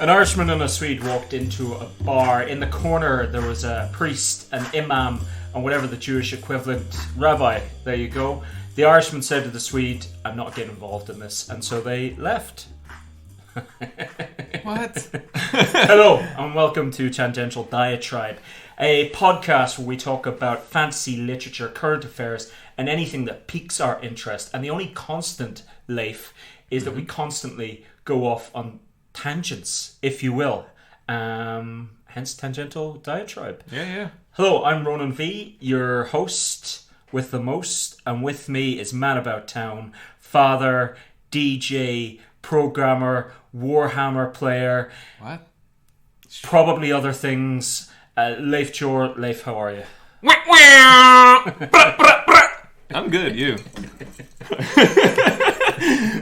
An Irishman and a Swede walked into a bar. In the corner, there was a priest, an imam, and whatever the Jewish equivalent, rabbi. There you go. The Irishman said to the Swede, "I'm not getting involved in this," and so they left. What? Hello, and welcome to Tangential Diatribe, a podcast where we talk about fantasy, literature, current affairs, and anything that piques our interest. And the only constant, Leif, is that we constantly go off on tangents, if you will. Hence Tangential Diatribe. Yeah. Hello, I'm Ronan V, your host with the most, and with me is Man About Town, father, DJ, programmer, Warhammer player. What? Probably other things. Leif Jor. Leif, how are you? I'm good, you.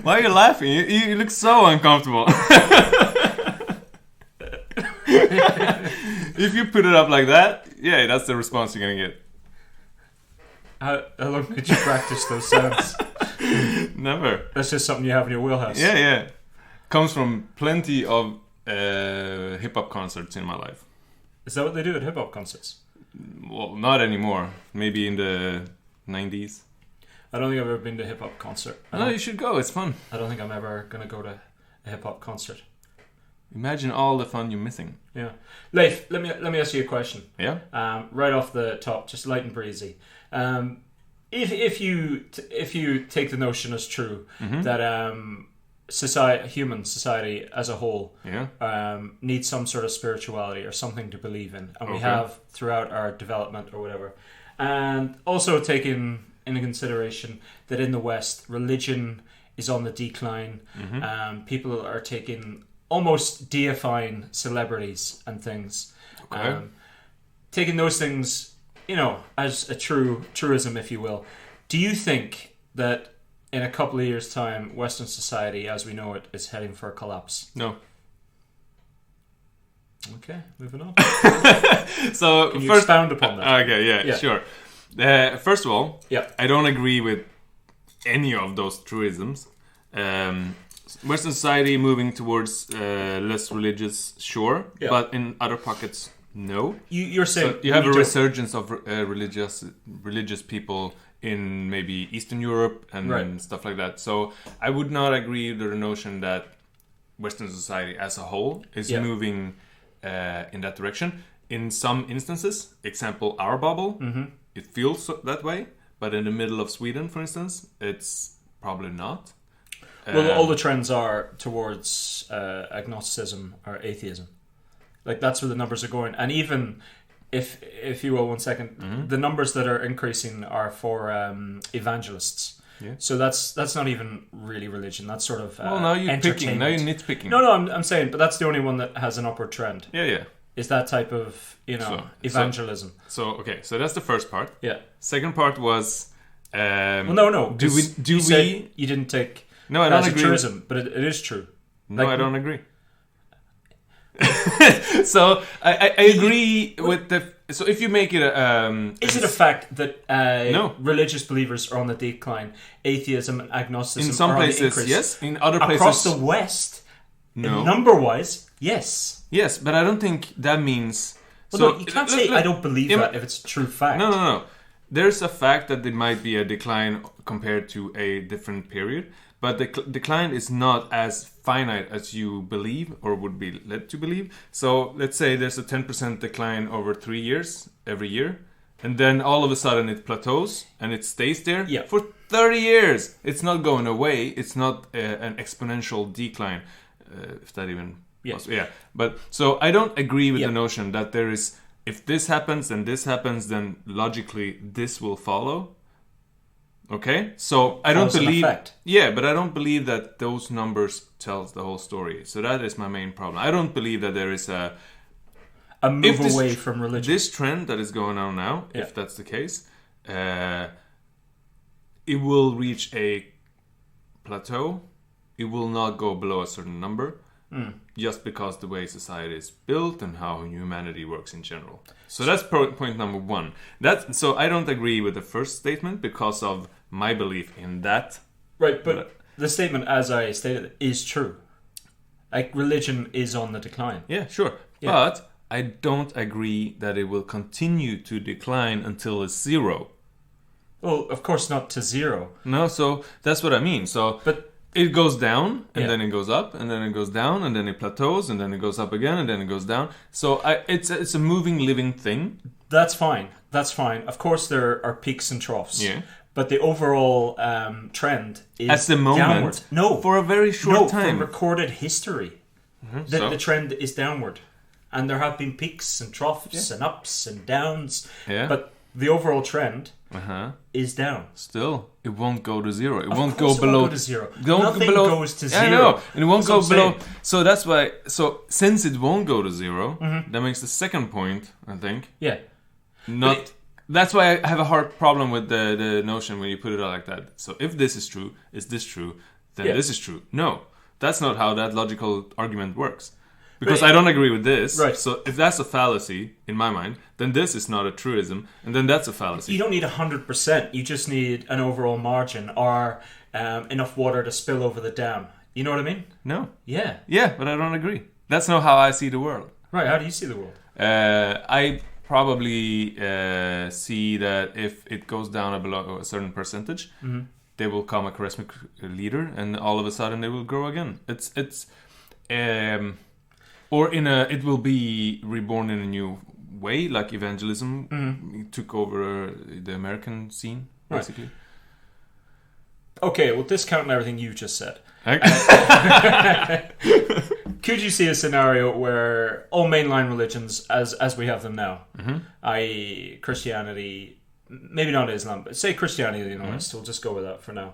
Why are you laughing? You look so uncomfortable. If you put it up like that, yeah, that's the response you're gonna get. How long did you practice those sounds? Never. That's just something you have in your wheelhouse. Yeah. Comes from plenty of hip-hop concerts in my life. Is that what they do at hip-hop concerts? Well, not anymore. Maybe in the 90s. I don't think I've ever been to a hip-hop concert. No, you should go. It's fun. I don't think I'm ever going to go to a hip-hop concert. Imagine all the fun you're missing. Yeah. Leif, let me ask you a question. Yeah? Right off the top, just light and breezy. If you take the notion as true that human society as a whole needs some sort of spirituality or something to believe in, and we have throughout our development or whatever, and also taking into consideration that in the West religion is on the decline, people are almost deifying celebrities and things, taking those things, as a truism, if you will. Do you think that in a couple of years' time, Western society, as we know it, is heading for a collapse? No. Okay, moving on. So can you expound upon that? Okay, yeah. Sure. First of all, I don't agree with any of those truisms. Western society moving towards less religious, sure, but in other pockets, no. You're saying so you have a resurgence of religious people in maybe Eastern Europe and stuff like that. So I would not agree with the notion that Western society as a whole is moving in that direction. In some instances, example, our bubble, it feels that way. But in the middle of Sweden, for instance, it's probably not. Well, all the trends are towards agnosticism or atheism. Like, that's where the numbers are going. And even if you will, 1 second, the numbers that are increasing are for evangelists. Yeah. So that's not even really religion. That's sort of now you're entertainment. Now you're nitpicking. No, I'm saying, but that's the only one that has an upward trend. Yeah. Is that type of evangelism. So that's the first part. Yeah. Second part was. No. You didn't take. No, I don't agree. Truism, but it is true. No, I don't agree. So I agree with the. So if you make it is it a fact that religious believers are on the decline? Atheism and agnosticism in some are places, on the increase. yes. In other places, across the West, no. Number-wise, yes. Yes, but I don't think that means. Well, no, you can't say I don't believe that if it's a true fact. No. There's a fact that there might be a decline compared to a different period. But the decline is not as finite as you believe or would be led to believe. So let's say there's a 10% decline over 3 years, every year. And then all of a sudden it plateaus and it stays there for 30 years. It's not going away. It's not an exponential decline, if that even... Yes. Yeah. But so I don't agree with the notion that there is... If this happens and this happens, then logically this will follow. Okay, so I don't believe. Yeah, but I don't believe that those numbers tells the whole story. So that is my main problem. I don't believe that there is a move away from religion. This trend that is going on now, if that's the case, it will reach a plateau. It will not go below a certain number, just because the way society is built and how humanity works in general. So that's point number one. So I don't agree with the first statement because of my belief in that. Right, but the statement, as I stated, is true. Like, religion is on the decline. Yeah, sure. Yeah. But I don't agree that it will continue to decline until it's zero. Well, of course not to zero. No, so that's what I mean. So, but it goes down, and then it goes up, and then it goes down, and then it plateaus, and then it goes up again, and then it goes down. So it's a moving, living thing. That's fine. That's fine. Of course, there are peaks and troughs. Yeah. But the overall trend is at the moment. Downward. No, for a very short time. From recorded history, the trend is downward, and there have been peaks and troughs and ups and downs. Yeah. But the overall trend is down. Still, it won't go to zero. It won't go below. Go to zero. Nothing goes to zero. I know, and it won't go below. So that's why. So since it won't go to zero, that makes the second point. I think. Yeah. Not. That's why I have a hard problem with the notion when you put it out like that. So if this is true, is this true? Then this is true. No, that's not how that logical argument works. Because I don't agree with this. Right. So if that's a fallacy, in my mind, then this is not a truism, and then that's a fallacy. You don't need 100%. You just need an overall margin or enough water to spill over the dam. You know what I mean? No. Yeah. Yeah, but I don't agree. That's not how I see the world. Right, how do you see the world? I probably see that if it goes down below a certain percentage, they will come a charismatic leader, and all of a sudden it will grow again. It will be reborn in a new way, like evangelism took over the American scene, basically. Right. Okay, well, discounting everything you just said. Could you see a scenario where all mainline religions, as we have them now, i.e. Christianity, maybe not Islam, but say Christianity, we'll just go with that for now,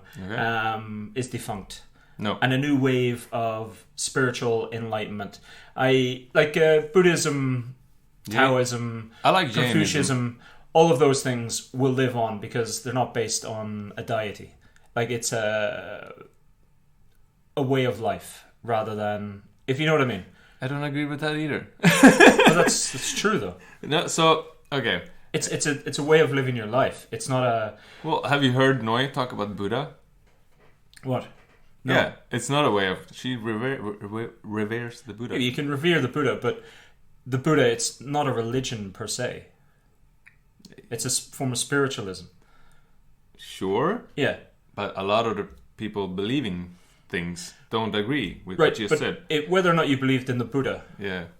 is defunct? No. And a new wave of spiritual enlightenment. Buddhism, Taoism, I like Confucianism, all of those things will live on because they're not based on a deity. Like, it's a way of life rather than, if you know what I mean. I don't agree with that either. Well, that's true though. No, so okay. It's a way of living your life. It's not a. Well, have you heard Noi talk about Buddha? What? No. Yeah, it's not a way of. She reveres the Buddha. Yeah, you can revere the Buddha, but the Buddha, it's not a religion per se. It's a form of spiritualism. Sure. Yeah. But a lot of the people believing things don't agree with what you said. Whether or not you believed in the Buddha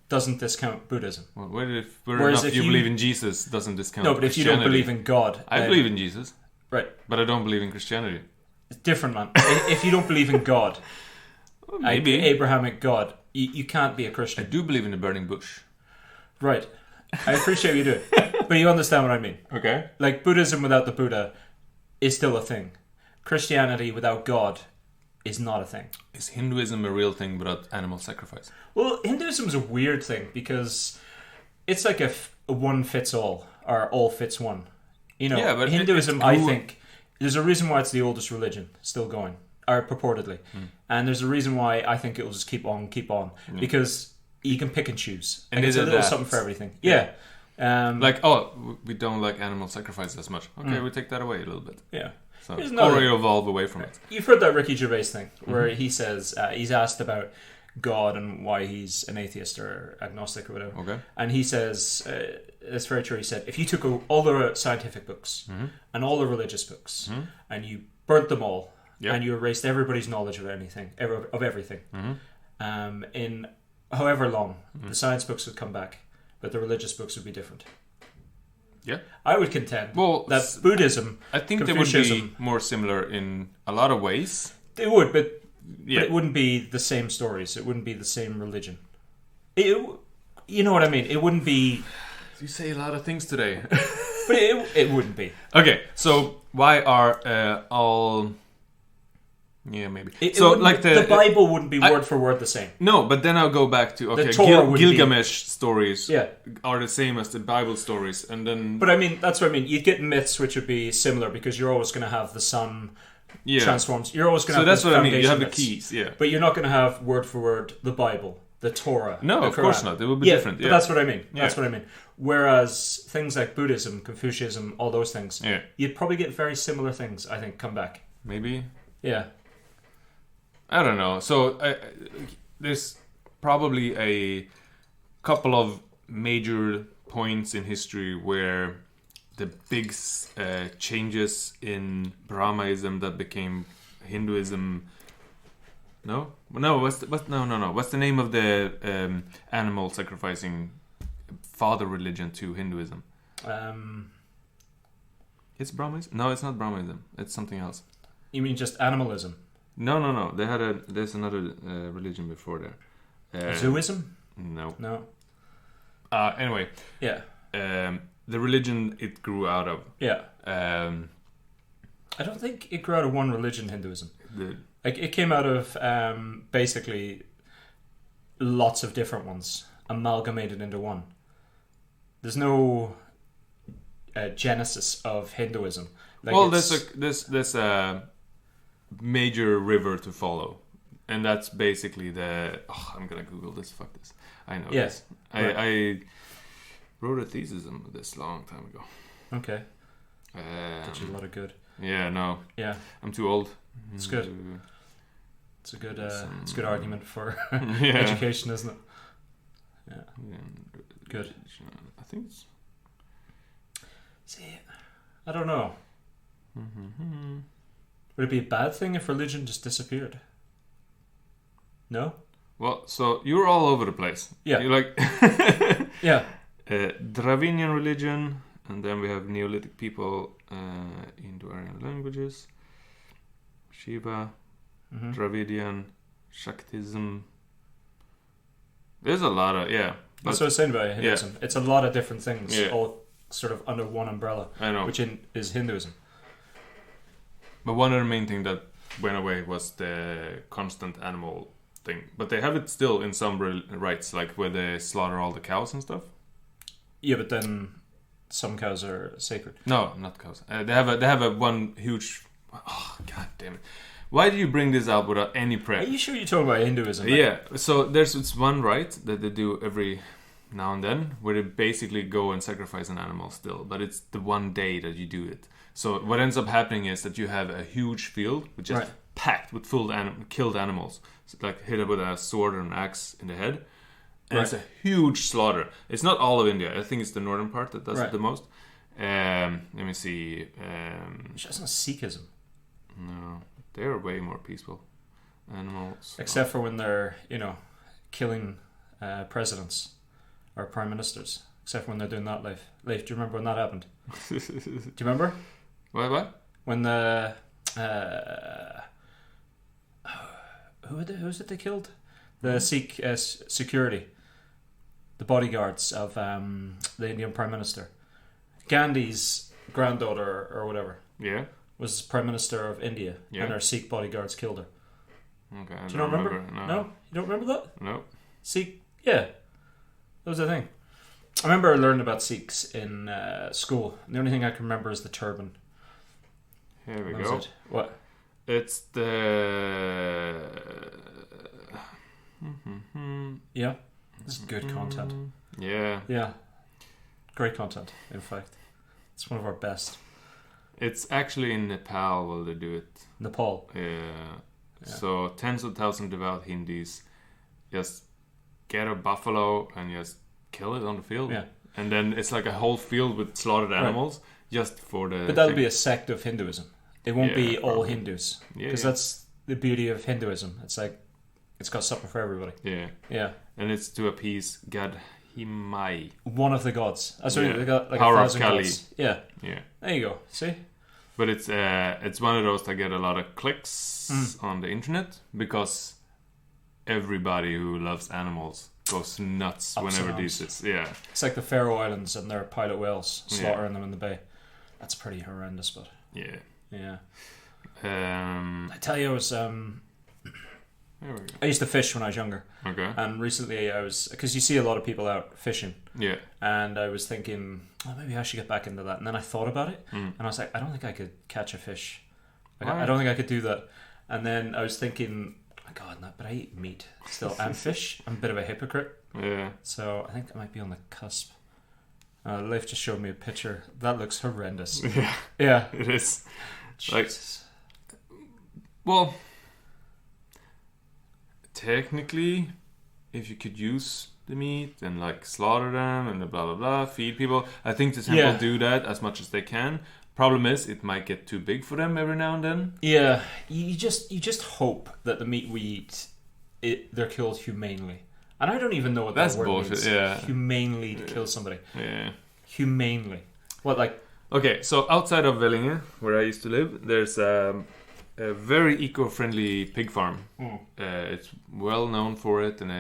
doesn't discount Buddhism. Well, whether if you believe in Jesus doesn't discount No, but if you don't believe in God... I believe in Jesus. Right. But I don't believe in Christianity. It's different, man. If you don't believe in God, well, maybe Abrahamic God, you can't be a Christian. I do believe in the burning bush. Right. I appreciate you do. But you understand what I mean. Okay. Like, Buddhism without the Buddha is still a thing. Christianity without God is not a thing. Is Hinduism a real thing without animal sacrifice? Well, Hinduism is a weird thing because it's like a one fits all or all fits one. But Hinduism, I think, there's a reason why it's the oldest religion still going, or purportedly. And there's a reason why I think it will just keep on. Because you can pick and choose. And it's a little something for everything. Yeah. We don't like animal sacrifice as much. Okay, we take that away a little bit. Yeah. So, or you evolve away from it. You've heard that Ricky Gervais thing where he says he's asked about God and why he's an atheist or agnostic or whatever. Okay. And he says, it's very true, he said, if you took all the scientific books and all the religious books and you burnt them all and you erased everybody's knowledge of everything, in however long, the science books would come back, but the religious books would be different. Yeah, I would contend that Buddhism, I think they would be more similar in a lot of ways. They would, but it wouldn't be the same stories. It wouldn't be the same religion. You know what I mean? It wouldn't be... You say a lot of things today. But it wouldn't be. Okay, so why are all... Yeah, maybe. The Bible wouldn't be word for word the same. No, but then I'll go back to Gilgamesh stories are the same as the Bible stories, and then. But I mean, that's what I mean. You'd get myths which would be similar because you're always going to have the sun transforms. You're always going to have. So that's what I mean. You have myths, the keys, but you're not going to have word for word the Bible, the Torah. No, the of Quran. Course not. It will be different. But that's what I mean. That's what I mean. Whereas things like Buddhism, Confucianism, all those things, you'd probably get very similar things. I think come back. Maybe. Yeah. I don't know. So there's probably a couple of major points in history where the big changes in Brahmaism that became Hinduism. No. What's the name of the animal sacrificing father religion to Hinduism? It's Brahmaism. No, it's not Brahmaism. It's something else. You mean just animalism? No. There's another religion before there. Zooism? No. Anyway. Yeah. The religion it grew out of. Yeah. I don't think it grew out of one religion, Hinduism. It came out of basically lots of different ones amalgamated into one. There's no genesis of Hinduism. There's a major river to follow, and that's basically the. Oh, I'm gonna Google this. Fuck this. I know this. Right. I wrote a thesis on this long time ago. Okay. Did you a lot of good. Yeah. No. Yeah. I'm too old. It's good. It's a good. It's a good argument for education, isn't it? Yeah. Good. I think it's. See, I don't know. Would it be a bad thing if religion just disappeared? No? Well, so you're all over the place. Yeah. You're like... yeah. Dravidian religion, and then we have Neolithic people, Indo-Aryan languages, Shiva, Dravidian, Shaktism. There's a lot of... Yeah. That's what I was saying about Hinduism. Yeah. It's a lot of different things, all sort of under one umbrella. I know. Which is Hinduism. But one of the main things that went away was the constant animal thing. But they have it still in some rites, like where they slaughter all the cows and stuff. Yeah, but then some cows are sacred. No, not cows. They have a one huge... Oh, god damn it. Why do you bring this out without any prep? Are you sure you're talking about Hinduism? Yeah, so it's one rite that they do every now and then, where they basically go and sacrifice an animal still. But it's the one day that you do it. So what ends up happening is that you have a huge field which is packed with killed animals. So like hit it with a sword or an axe in the head. And it's a huge slaughter. It's not all of India. I think it's the northern part that does it the most. Let me see. It's not Sikhism. No, they're way more peaceful. Animals. Except for when they're, killing presidents or prime ministers. Except for when they're doing that, Leif. Leif, do you remember when that happened? Do you remember? What? When the... who was it they killed? The Sikh security. The bodyguards of the Indian Prime Minister. Gandhi's granddaughter or whatever. Yeah. Was Prime Minister of India. Yeah. And her Sikh bodyguards killed her. Okay, Do you not remember? No? You don't remember that? No. Sikh... Yeah. That was the thing. I remember I learned about Sikhs in school. The only thing I can remember is the turban. Here we go. What? It's the... Yeah. This is good content. Yeah. Yeah. Great content, in fact. It's one of our best. It's actually in Nepal where they do it. Nepal? Yeah. So tens of thousands of devout Hindus just get a buffalo and just kill it on the field. Yeah. And then it's like a whole field with slaughtered animals just for the... But that'll be a sect of Hinduism. It won't be all Hindus. Because that's the beauty of Hinduism. It's like, it's got something for everybody. Yeah. Yeah. And it's to appease God Himai. One of the gods. That's right. They got like Power 1,000 of Kali. gods. Yeah. Yeah. There you go. See? But it's one of those that get a lot of clicks on the internet because everybody who loves animals goes nuts whenever this is. Yeah. It's like the Faroe Islands and their pilot whales slaughtering them in the bay. That's pretty horrendous, but... Yeah. Yeah. I tell you, I used to fish when I was younger. Okay. And recently because you see a lot of people out fishing. Yeah. And I was thinking, maybe I should get back into that. And then I thought about it. And I was like, I don't think I could catch a fish. Like, I don't think I could do that. And then I was thinking, oh my God, no, but I eat meat still and fish. I'm a bit of a hypocrite. Yeah. So I think I might be on the cusp. Leif just showed me a picture. That looks horrendous. Yeah. Yeah. It is. Jesus. Well, technically, if you could use the meat and like slaughter them and blah blah blah, feed people. I think the temple do that as much as they can. Problem is, it might get too big for them every now and then. Yeah, you just hope that the meat we eat, they're killed humanely. And I don't even know what that word means. Yeah, humanely to kill somebody. Yeah, humanely. What, like? Okay, so outside of Vellinge, where I used to live, there's a very eco-friendly pig farm. It's well known for it, and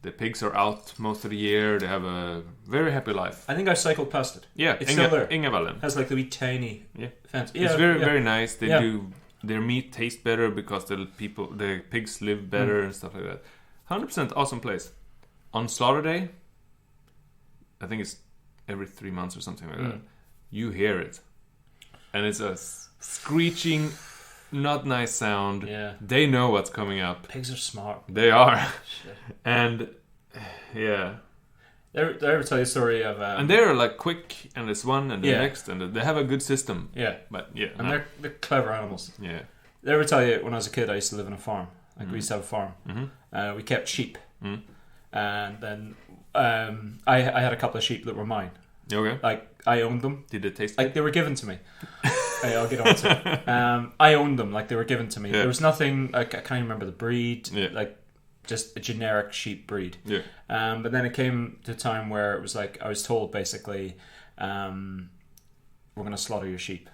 the pigs are out most of the year. They have a very happy life. I think I cycled past it. Yeah, it's still there. Ingevallen. Has like the wee tiny fence. Yeah, it's very nice. They do their meat tastes better because the pigs live better and stuff like that. 100% awesome place. On slaughter day, I think it's every 3 months or something like that. You hear it, and it's a screeching, not nice sound. Yeah, they know what's coming up. Pigs are smart. They are. Shit. And yeah. Did I ever tell you a story of? And they're like quick, and there's one and the next, and they have a good system. Yeah, but and they're clever animals. Yeah. Did I ever tell you when I was a kid I used to live in a farm? Like we used to have a farm. We kept sheep, and then I had a couple of sheep that were mine. Okay. Like I owned them. Did they taste like good? They were given to me? I'll get on to it. I owned them like they were given to me. There was nothing. Like, I can't remember the breed. Like just a generic sheep breed. Yeah. But then it came to a time where it was like I was told basically, we're going to slaughter your sheep.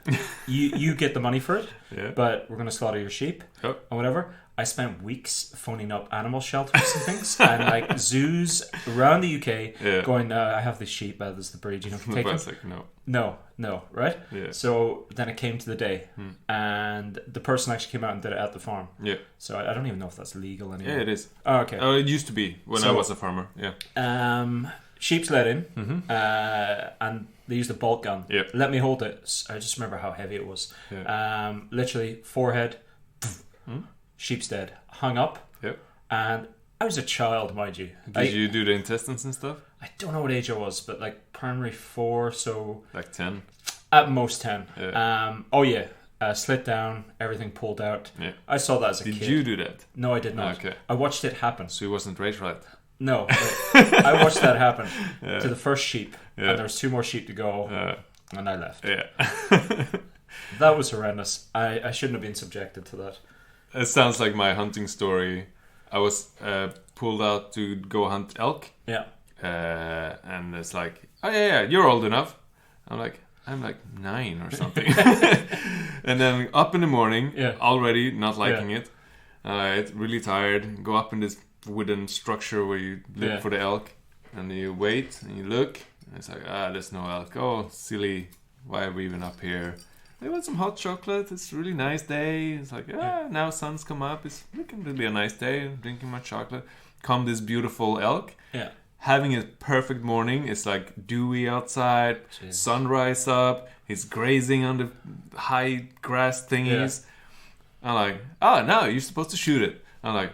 you get the money for it, but we're going to slaughter your sheep and whatever. I spent weeks phoning up animal shelters and things and like zoos around the UK going, I have this sheep, this is the breed, take them. Like, No, right? Yeah. So then it came to the day and the person actually came out and did it at the farm. Yeah. So I don't even know if that's legal anymore. Yeah, it is. Oh, okay. Oh, it used to be when I was a farmer. Yeah. Sheep's let in and they used a bolt gun. Yeah. Let me hold it. I just remember how heavy it was. Yeah. Literally forehead. Sheep's dead. Hung up. Yep. And I was a child, mind you. Did you do the intestines and stuff? I don't know what age I was, but like primary 4, so like 10. At most 10. Yeah. Slit down, everything pulled out. Yeah. I saw that as a kid. Did you do that? No, I did not. Okay. I watched it happen. So it wasn't rage right? No. I watched that happen to the first sheep, and there was 2 more sheep to go, and I left. Yeah. That was horrendous. I shouldn't have been subjected to that. It sounds like my hunting story. I was pulled out to go hunt elk. Yeah. And it's like, oh yeah, you're old enough. I'm like 9 or something. And then up in the morning, already not liking it. Really tired. Go up in this wooden structure where you look for the elk. And you wait and you look. And it's like, there's no elk. Oh, silly. Why are we even up here? I want some hot chocolate. It's a really nice day. It's like, now sun's come up. It's looking to be a nice day. I'm drinking my chocolate. Come this beautiful elk. Yeah. Having a perfect morning. It's like dewy outside. Jeez. Sunrise up. He's grazing on the high grass thingies. Yeah. I'm like, no, you're supposed to shoot it. I'm like,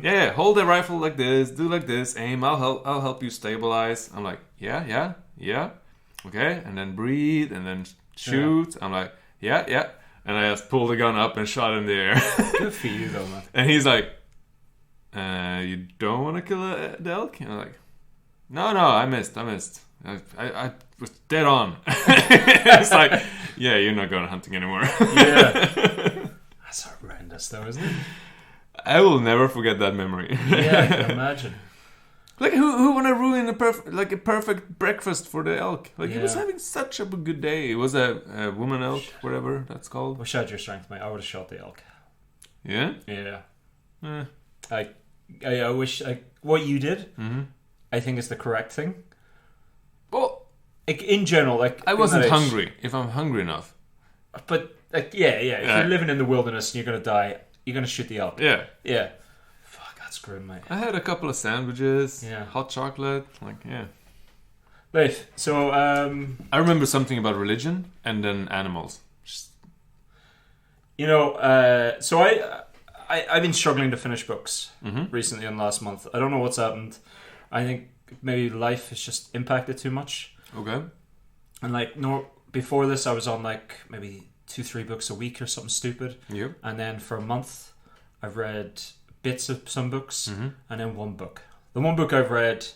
yeah, hold the rifle like this. Do like this. Aim. I'll help you stabilize. I'm like, yeah. Okay. And then breathe. And then shoot. I'm like, yeah. And I just pulled the gun up and shot in the air. Good for you though, man. And he's like, you don't want to kill the elk? And I'm like, no, I missed. I was dead on. It's like, yeah, you're not going hunting anymore. Yeah. That's horrendous though, isn't it? I will never forget that memory. Yeah, I can imagine. Like, who want to ruin a perfect breakfast for the elk? Like, he was having such a good day. It was a woman elk, whatever that's called. Wish I had your strength, mate. I would have shot the elk. Yeah? Yeah. I wish, what you did, I think is the correct thing. Well, in general, I wasn't hungry, if I'm hungry enough. But, if you're living in the wilderness and you're going to die, you're going to shoot the elk. Yeah. Yeah. That's grim, mate. I had a couple of sandwiches, hot chocolate, Leif, so I remember something about religion and then animals. So I've been struggling to finish books recently in the last month. I don't know what's happened. I think maybe life has just impacted too much. Okay. And before this I was on maybe 2-3 books a week or something stupid. Yep. And then for a month I've read bits of some books, and then one book. The one book I've read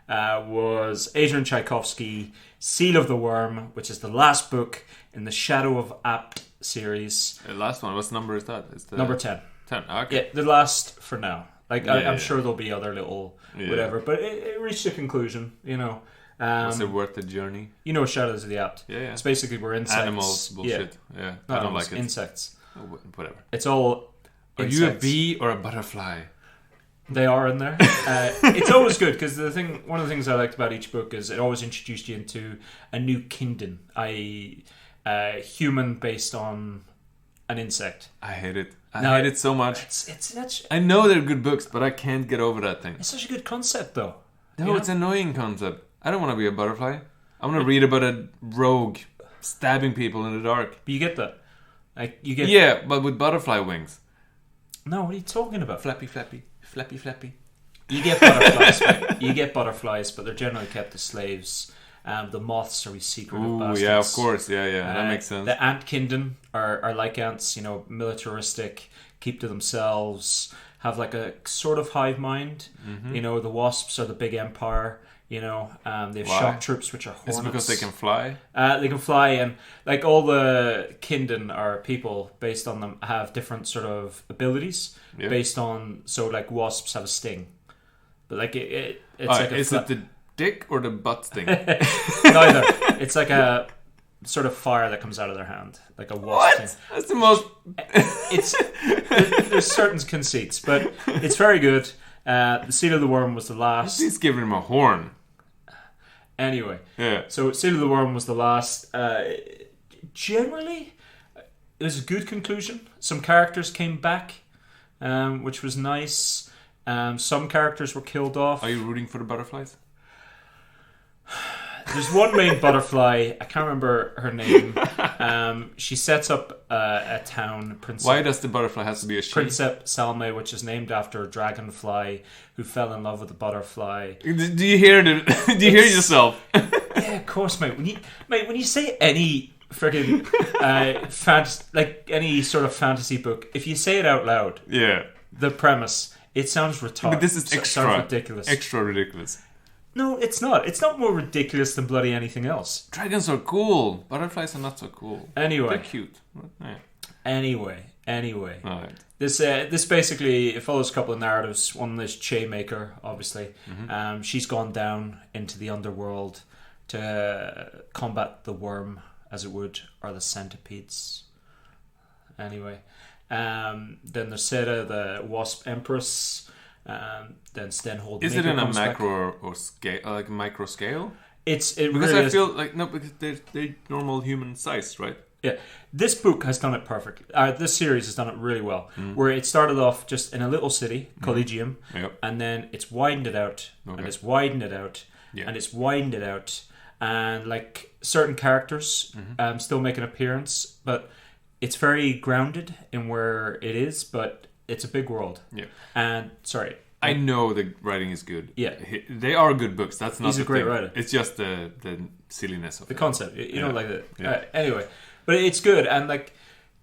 was Adrian Tchaikovsky, Seal of the Worm, which is the last book in the Shadow of Apt series. The last one, what number is that? Number 10. 10, okay. Yeah, the last for now. I'm sure there'll be other little whatever, but it reached a conclusion, you know. Was it worth the journey? You know Shadows of the Apt. Yeah. It's basically we're insects. Animals, bullshit. Yeah. I don't like it. Insects. Oh, whatever. It's all insects. Are you a bee or a butterfly? They are in there. It's always good because one of the things I liked about each book is it always introduced you into a new kingdom, i.e., human based on an insect. I hate it. I hate it so much. It's I know they're good books, but I can't get over that thing. It's such a good concept, though. No, it's an annoying concept. I don't want to be a butterfly. I want to read about a rogue stabbing people in the dark. But you get that. Yeah, but with butterfly wings. No, what are you talking about? Flappy, flappy. Flappy, flappy. You get butterflies, right? You get butterflies, but they're generally kept as slaves. The moths are secretive bastards. Yeah, of course. Yeah, that makes sense. The ant kingdom are like ants, you know, militaristic, keep to themselves, have like a sort of hive mind. You know, the wasps are the big empire. You know, they have shock troops, which are hornets. It's because they can fly? They can fly, and like all the kindin are people based on them have different sort of abilities based on. So like wasps have a sting, but like it's like is it the dick or the butt sting? Neither. It's like a sort of fire that comes out of their hand, like a wasp sting. That's the most. There's certain conceits, but it's very good. The Seal of the Worm was the last. He's giving him a horn. Anyway, yeah. So Seal of the Worm was the last. Generally, it was a good conclusion. Some characters came back, which was nice. Some characters were killed off. Are you rooting for the butterflies? There's one main butterfly. I can't remember her name. She sets up a town. Why does the butterfly have to be a she? Princess Salme, which is named after a dragonfly who fell in love with a butterfly. Do you hear Do you hear yourself? Yeah, of course, mate. When you say any friggin' like any sort of fantasy book, if you say it out loud, the premise, it sounds retarded. But this is sounds ridiculous. Extra ridiculous. No, it's not. It's not more ridiculous than bloody anything else. Dragons are cool. Butterflies are not so cool. Anyway. They're cute. Yeah. Anyway. All right. This basically, it follows a couple of narratives. One is Chaymaker, obviously. She's gone down into the underworld to combat the worm, as it would, or the centipedes. Anyway. Then there's Seda, the wasp empress. Then Stenhold. Is it in a macro or scale, like micro scale? Because really I feel like because they're normal human size, right? Yeah, this book has done it perfectly. This series has done it really well. Where it started off just in a little city, Collegium, and then it's widened it out, and it's widened it out, and it's widened it out, and like certain characters still make an appearance, but it's very grounded in where it is, but it's a big world. Yeah. And sorry, I know the writing is good. Yeah, they are good books. That's not. He's a great writer. It's just the silliness of the concept. You know, like that. Anyway, but it's good, and like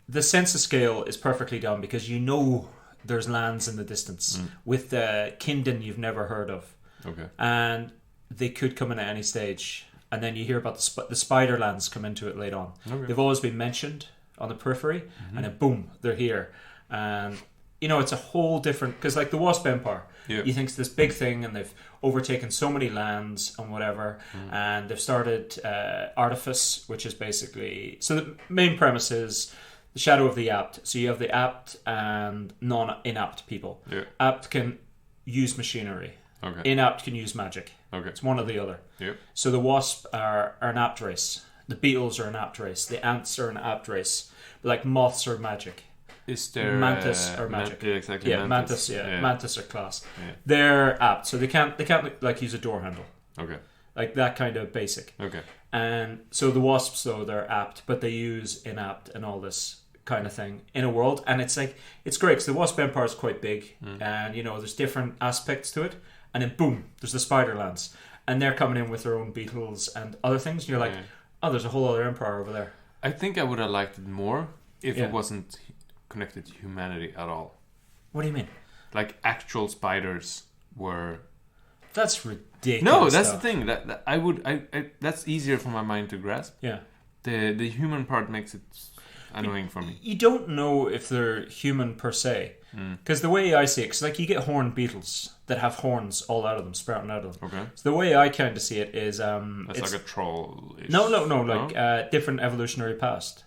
the sense of scale is perfectly done because you know there's lands in the distance with the kindin you've never heard of. Okay. And they could come in at any stage, and then you hear about the spider lands come into it later on. Okay. They've always been mentioned on the periphery, and then boom, they're here, and. You know, it's a whole different... Because, like, the Wasp Empire, you think it's this big thing, and they've overtaken so many lands and whatever, and they've started Artifice, which is basically... So the main premise is the Shadow of the Apt. So you have the Apt and non-inapt people. Yeah. Apt can use machinery. Okay. Inapt can use magic. Okay. It's one or the other. Yep. So the Wasp are an apt race. The Beetles are an apt race. The Ants are an apt race. But, like, moths are magic. Is there Mantis or magic? Exactly. Yeah, Mantis. Mantis are class. Yeah. They're apt, so they can't like use a door handle. Okay. Like that kind of basic. Okay. And so the wasps, though, they're apt, but they use inapt and all this kind of thing in a world, and it's like it's great because the Wasp Empire is quite big, and you know there's different aspects to it, and then boom, there's the Spiderlands, and they're coming in with their own beetles and other things, and you're like, oh, there's a whole other empire over there. I think I would have liked it more if it wasn't connected to humanity at all. What do you mean? like actual spiders were. That's ridiculous. No, that's the thing. That I that's easier for my mind to grasp. Yeah. The human part makes it annoying for me. You don't know if they're human per se. Because the way I see it, because like you get horned beetles that have horns all out of them, sprouting out of them. Okay. So the way I kind of see it is... That's like a troll. No, like different evolutionary past.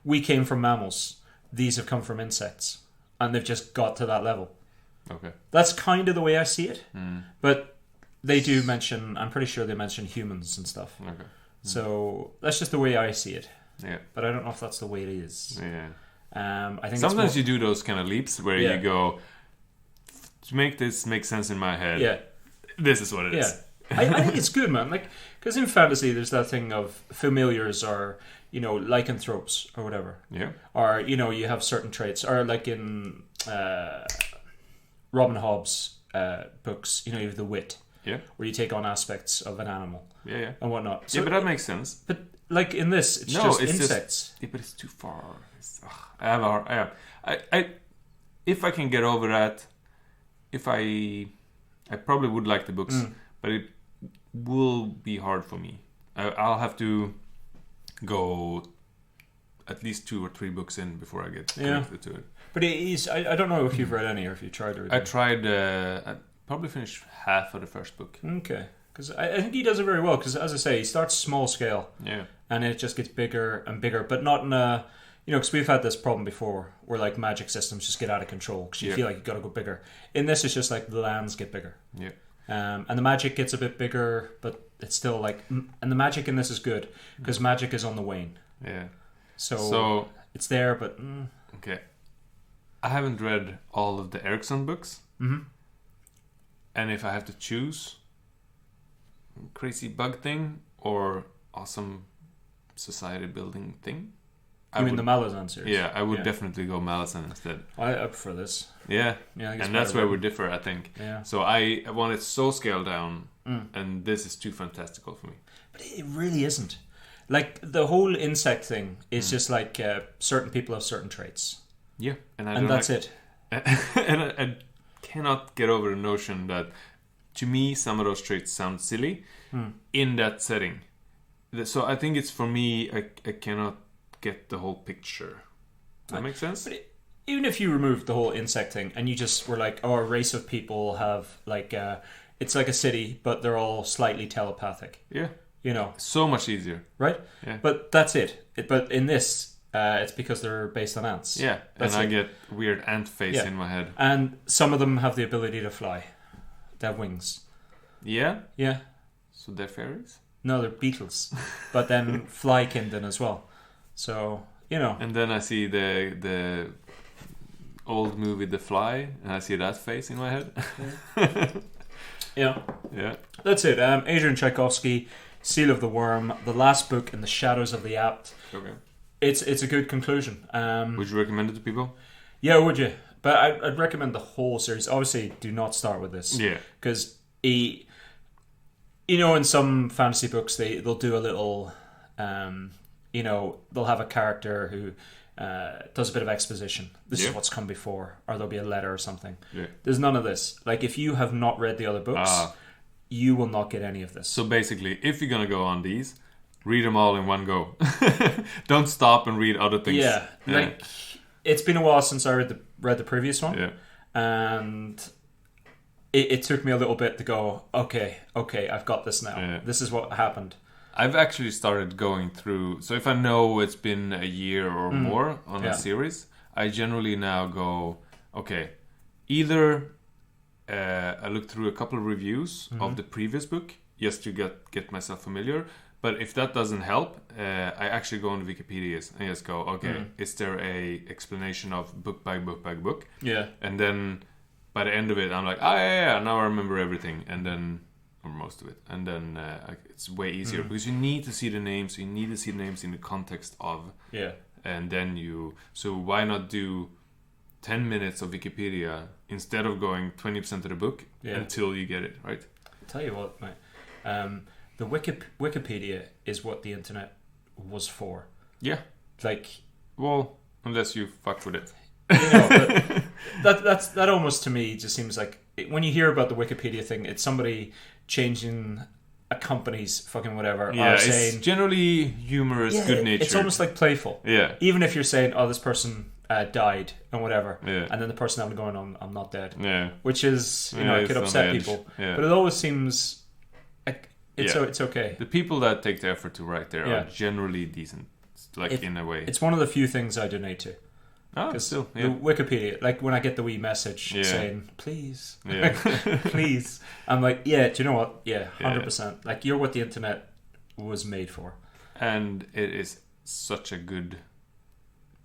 We came from mammals. These have come from insects. And they've just got to that level. Okay. That's kind of the way I see it. But they do mention... I'm pretty sure they mention humans and stuff. Okay. So that's just the way I see it. Yeah. But I don't know if that's the way it is. Yeah. I think sometimes you do those kind of leaps where Yeah. you go, to make this make sense in my head. Yeah. This is what it is. I think it's good, man. Like, because in fantasy, there's that thing of familiars or lycanthropes or whatever. Yeah. Or you have certain traits, or like in Robin Hobb's books, you have the wit. Yeah. Where you take on aspects of an animal. Yeah. And whatnot. So but that makes sense. But like in this, it's just insects. But it's too far. If I can get over that, I probably would like the books, but it will be hard for me. I'll have to go at least 2 or 3 books in before I get connected to it. But it is. I don't know if you've read any or if you tried to read. I tried. I probably finished half of the first book. Okay, because I think he does it very well. Because as I say, he starts small scale. Yeah. And it just gets bigger and bigger, but not in a. Because we've had this problem before, where like magic systems just get out of control because you feel like you got to go bigger. In this, it's just like the lands get bigger. Yeah. And the magic gets a bit bigger, but it's still like, and the magic in this is good because magic is on the wane. Yeah. So it's there, but okay. I haven't read all of the Erickson books. Mm-hmm. And if I have to choose, crazy bug thing or awesome society building thing. You mean the Malazan series? Yeah, I would definitely go Malazan instead. I prefer this. Yeah, and that's where we differ, I think. Yeah. So I want it so scaled down, and this is too fantastical for me. But it really isn't. Like, the whole insect thing is just like certain people have certain traits. Yeah, and that's it. And I cannot get over the notion that, to me, some of those traits sound silly in that setting. So I think it's, for me, I cannot get the whole picture. That makes sense? But even if you removed the whole insect thing and you just were like, a race of people have like it's like a city, but they're all slightly telepathic. Yeah. So much easier. Right? Yeah. But that's it. But in this, it's because they're based on ants. Yeah. That's I get weird ant face in my head. And some of them have the ability to fly. They have wings. Yeah? Yeah. So they're fairies? No, they're beetles. But then fly kindred as well. So, And then I see the old movie The Fly, and I see that face in my head. Yeah. Yeah. That's it. Adrian Tchaikovsky, Seal of the Worm, the last book in the Shadows of the Apt. Okay. It's a good conclusion. Would you recommend it to people? Yeah, would you? But I'd recommend the whole series. Obviously, do not start with this. Yeah. Because in some fantasy books, they'll do a little... they'll have a character who does a bit of exposition. This is what's come before, or there'll be a letter or something. Yeah. There's none of this. Like, if you have not read the other books, you will not get any of this. So basically, if you're gonna go on these, read them all in one go. Don't stop and read other things. Yeah. Like, it's been a while since I read the previous one. Yeah. And it took me a little bit to go, okay, I've got this now. Yeah. This is what happened. I've actually started going through... So if I know it's been a year or more on a series, I generally now go, okay, either I look through a couple of reviews of the previous book just to get myself familiar. But if that doesn't help, I actually go on Wikipedia and just go, okay, is there a explanation of book by book by book? Yeah. And then by the end of it, I'm like, yeah, now I remember everything. And then... or most of it, and then it's way easier because you need to see the names. You need to see the names in the context of, and then so why not do 10 minutes of Wikipedia instead of going 20% of the book until you get it right? I'll tell you what, mate. The Wikipedia is what the internet was for. Yeah. Like, well, unless you fuck with it. that almost to me just seems like when you hear about the Wikipedia thing, it's somebody changing a company's fucking whatever. Yeah, or it's saying, generally humorous, good-natured. It's almost like playful. Yeah. Even if you're saying, "Oh, this person died," and whatever, yeah. and then the person having going, "I'm not dead," yeah. which is it could upset people. Yeah. But it always seems like it's okay. The people that take the effort to write there are generally decent, in a way. It's one of the few things I donate to. Oh, still, the Wikipedia, like when I get the wee message saying, please, please, I'm like, do you know what? 100%. Like, you're what the internet was made for. And it is such a good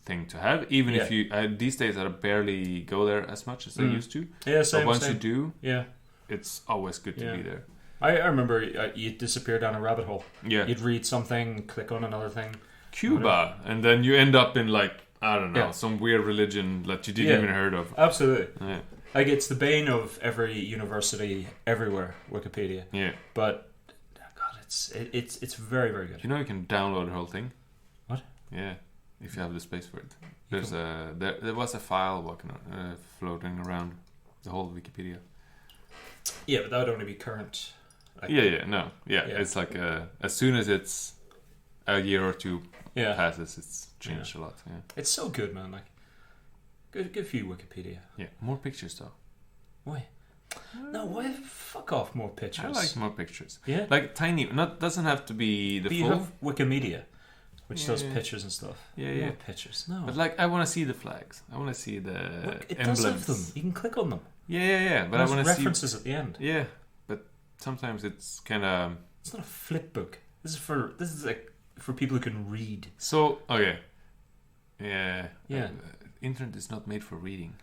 thing to have, even if you, these days I barely go there as much as I used to. Yeah, same. But once same. you do, yeah, it's always good to be there. I remember you'd disappear down a rabbit hole. Yeah. You'd read something, click on another thing. Cuba, and then you end up in I don't know, some weird religion that you didn't even heard of. Absolutely. Yeah. Like, it's the bane of every university everywhere, Wikipedia. Yeah. But God, it's very, very good. You know, you can download the whole thing. What? Yeah, if you have the space for it. There's there was a file floating around the whole Wikipedia. Yeah, but that would only be current. Like, It's like as soon as it's a year or two passes, it's changed a lot. Yeah, it's so good, man. Like, good for you, Wikipedia. Yeah, more pictures though. Why? No, why? Fuck off, more pictures. I like more pictures. Yeah, like tiny. Doesn't have to be the but full. You have Wikimedia, which does pictures and stuff. Yeah. Pictures. No, but I want to see the flags. I want to see the it emblems. does have them. You can click on them. Yeah. But I want to see references at the end. Yeah, but sometimes it's kind of. It's not a flip book. This is like for people who can read. So okay. Yeah. Internet is not made for reading.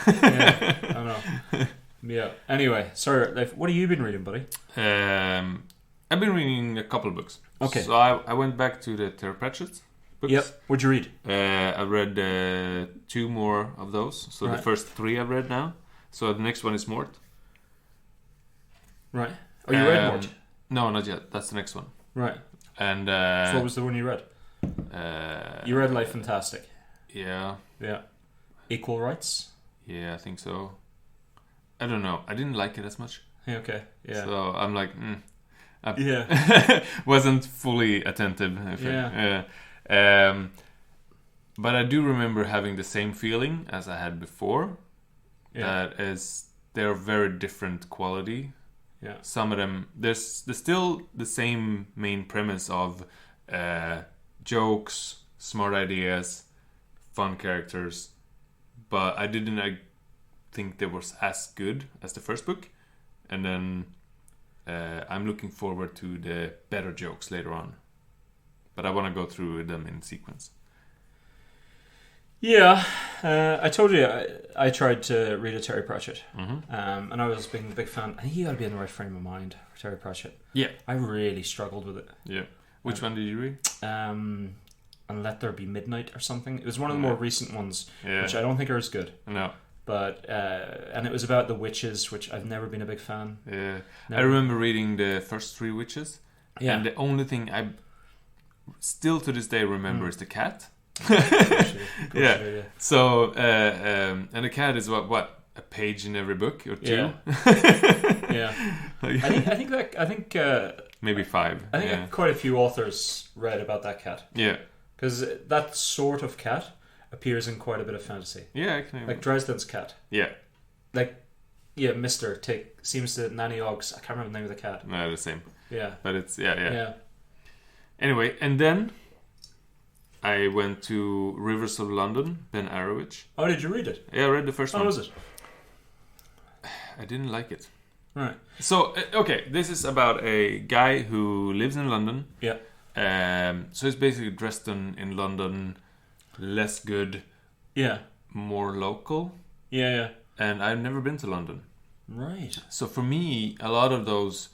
I don't know. Yeah. Anyway, sorry, Leif, what have you been reading, buddy? I've been reading a couple of books. Okay. So I went back to the Terry Pratchett books. Yep. What'd you read? I read 2 more of those. So the first 3 I've read now. So the next one is Mort. Right. Oh, you read Mort? No, not yet. That's the next one. Right. And so what was the one you read? You read Life Fantastic. Yeah. Yeah. Equal Rights? Yeah, I think so. I don't know. I didn't like it as much. Okay. Yeah. So I'm like, yeah. wasn't fully attentive. I think. Yeah. But I do remember having the same feeling as I had before. Yeah. That is, they're very different quality. Yeah. Some of them, there's still the same main premise of jokes, smart ideas, fun characters, but I didn't think they was as good as the first book. And then I'm looking forward to the better jokes later on. But I want to go through them in sequence. Yeah, I told you I tried to read a Terry Pratchett, mm-hmm. And I was being a big fan. I think you got to be in the right frame of mind for Terry Pratchett. Yeah, I really struggled with it. Yeah, which one did you read? And Let There Be Midnight or something. It was one of the more recent ones, which I don't think are as good. No, but and it was about the witches, which I've never been a big fan. Yeah, I remember reading the first 3 witches. Yeah, and the only thing I still to this day remember is the cat. Yeah. So and the cat is what a page in every book or 2. Yeah. Yeah. I think maybe 5. I think quite a few authors read about that cat. Yeah. Because that sort of cat appears in quite a bit of fantasy. Yeah, I can like Dresden's cat. Yeah. Like Mr. seems to Nanny Oggs. I can't remember the name of the cat. No, the same. Yeah. But it's yeah. Anyway, and then I went to Rivers of London, Ben Aaronovitch. Oh, did you read it? Yeah, I read the first one. How was it? I didn't like it. Right. So, okay, this is about a guy who lives in London. Yeah. So it's basically Dresden in London, less good. Yeah. More local. Yeah. And I've never been to London. Right. So for me, a lot of those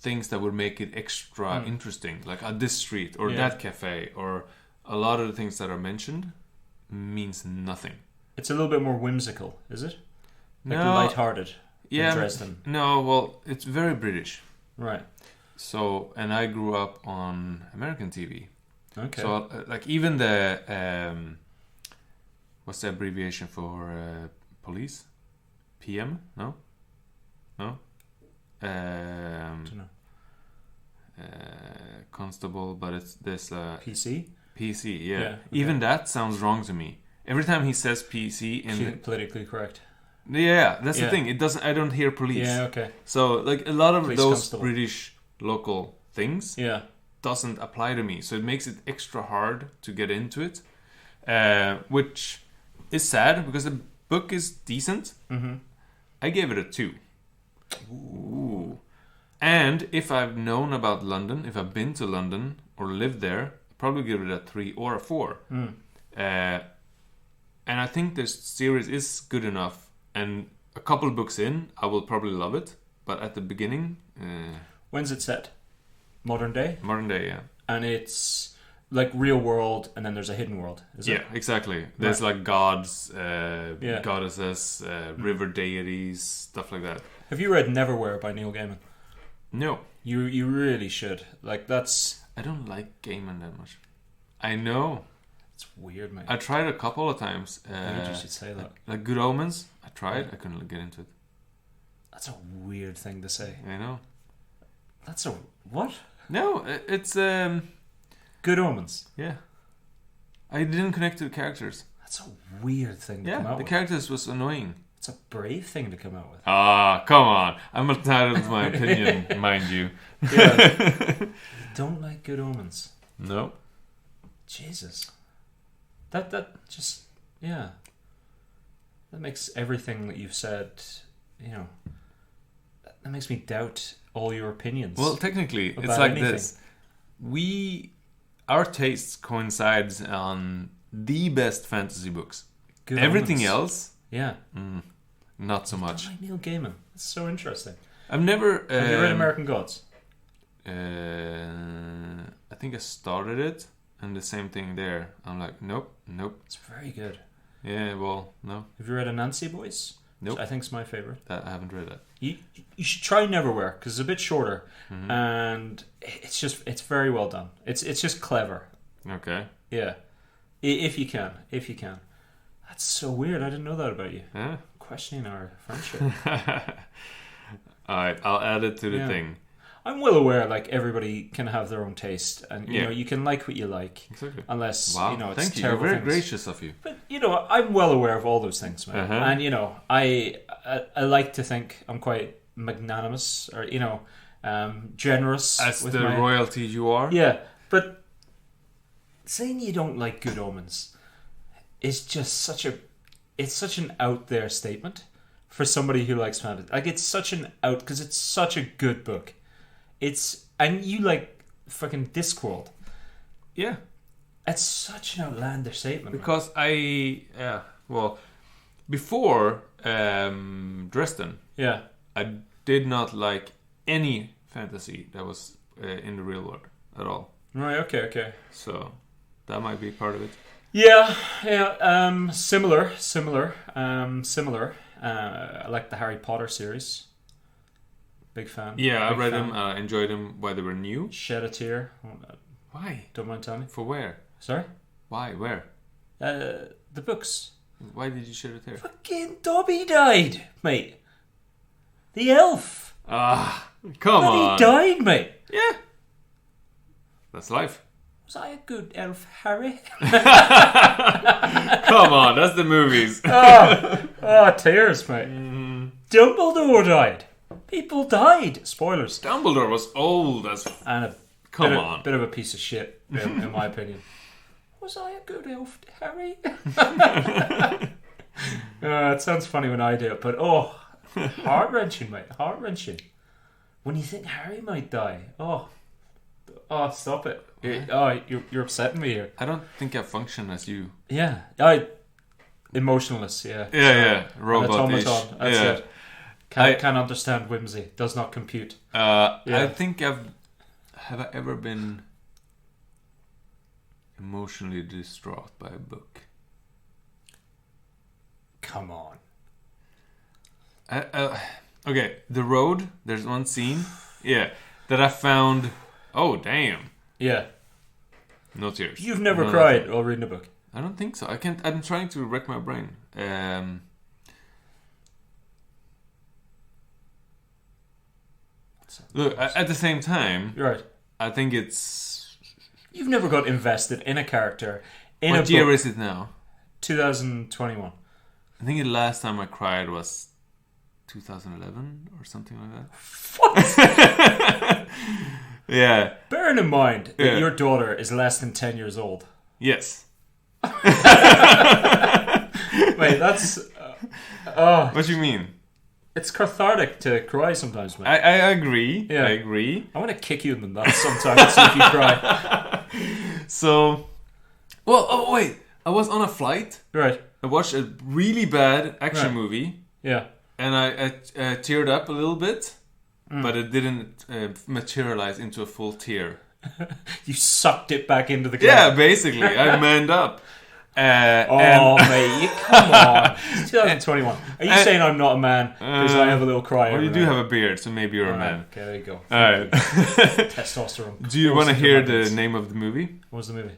things that would make it extra interesting, like this street or that cafe or a lot of the things that are mentioned means nothing. It's a little bit more whimsical, is it? Like no, lighthearted. Yeah, Dresden. No, well, it's very British. Right. So, and I grew up on American TV. Okay. So, like even the What's the abbreviation for police? PM? No. Don't know. Constable, but it's this PC. PC, yeah. Okay. Even that sounds wrong to me. Every time he says PC in politically correct. Yeah, that's the thing. It doesn't. I don't hear police. Yeah, okay. So like a lot of Police those constable. British local things doesn't apply to me. So it makes it extra hard to get into it, which is sad because the book is decent. Mm-hmm. I gave it a 2. Ooh. And if I've known about London, if I've been to London or lived there, I'd probably give it a 3 or a 4. And I think this series is good enough. And a couple books in, I will probably love it. But at the beginning... When's it set? Modern day? Modern day, yeah. And it's like real world, and then there's a hidden world, is it? Yeah, exactly. There's like gods, Yeah. goddesses, river deities, stuff like that. Have you read Neverwhere by Neil Gaiman? No. You really should. Like, that's... I don't like Gaiman that much. I know. It's weird, mate. I tried a couple of times. Maybe you should say that. Like Good Omens, I tried. I couldn't get into it. That's a weird thing to say. I know. That's a... What? No, it's... Good Omens. Yeah. I didn't connect to the characters. That's a weird thing to come out the with. characters was annoying. It's a brave thing to come out with. Ah, come on. I'm entitled to my opinion, mind you. Yeah. You don't like Good Omens. No. Jesus. That just... Yeah. That makes everything that you've said, you know... That makes me doubt all your opinions. Well, technically, it's about like anything. this. Our tastes coincides on the best fantasy books. Good Everything Omens. else, Yeah. not so much. I like Neil Gaiman. That's so interesting. I've never... Have you read American Gods? I think I started it, and the same thing there. I'm like, nope. It's very good. Yeah, well, no. Have you read Anansi Boys? Nope. Which I think's my favourite. I haven't read that. You should try Neverwhere, because it's a bit shorter, and it's very well done. It's just clever. Okay. Yeah. If you can. That's so weird. I didn't know that about you. Yeah. Questioning our friendship. Alright, I'll add it to the thing. I'm well aware, like, everybody can have their own taste, and you know, you can like what you like, Exactly. unless Wow, you know it's thank you. terrible You're very things. gracious of you. But you know, I'm well aware of all those things, man. And you know, I like to think I'm quite magnanimous, or you know, generous. As with the royalty you are. Yeah, but saying you don't like Good Omens is just such an out there statement for somebody who likes fantasy. Like, it's such an out, because it's such a good book. And you like fucking Discworld. Yeah. It's such an outlandish statement. Because before Dresden, I did not like any fantasy that was in the real world at all. Right, okay. So that might be part of it. Yeah. Similar. I like the Harry Potter series. Big fan. Yeah, I Big read fan. them, enjoyed them while they were new. Shed a tear. Why? Don't mind telling me. For where? Sorry? Why? Where? The books. Why did you shed a tear? Fucking Dobby died, mate. The elf. Ah, come on. Dobby died, mate. Yeah. That's life. Was I a good elf, Harry? Come on, that's the movies. Oh, tears, mate. Dumbledore died. People died. Spoilers. Dumbledore was old as... And a bit of a piece of shit, in my opinion. Was I a good elf, Harry? It sounds funny when I do it, but heart-wrenching, mate. Heart-wrenching. When you think Harry might die. Oh, stop it. You're upsetting me here. I don't think I function as you. Yeah. Emotionless, yeah. Yeah. Robot-ish. An automaton, that's it. Can't understand whimsy. Does not compute. I think have I ever been emotionally distraught by a book? Come on. Okay, The Road, there's one scene, that I found, oh damn. Yeah. No tears. You've never cried while reading a book? I don't think so. I can't. I'm trying to wreck my brain. Look, at the same time, You're right. I think it's... You've never got invested in a character in What year is it now? 2021. I think the last time I cried was 2011 or something like that. What? Yeah. Bearing in mind that your daughter is less than 10 years old. Yes. Wait, that's... What do you mean? It's cathartic to cry sometimes, man. I agree. Yeah. I agree. I want to kick you in the nuts sometimes and see if you cry. So... Well, oh wait. I was on a flight. Right. I watched a really bad action movie. Yeah. And I teared up a little bit. But it didn't materialize into a full tear. You sucked it back into the camera. Yeah, basically. I manned up. Mate, you come on. It's 2021. Are you saying I'm not a man because I have a little cry? Well, you do have a beard, so maybe you're a man. Okay, there you go. Alright. Testosterone. Do you want to hear the name of the movie? What was the movie?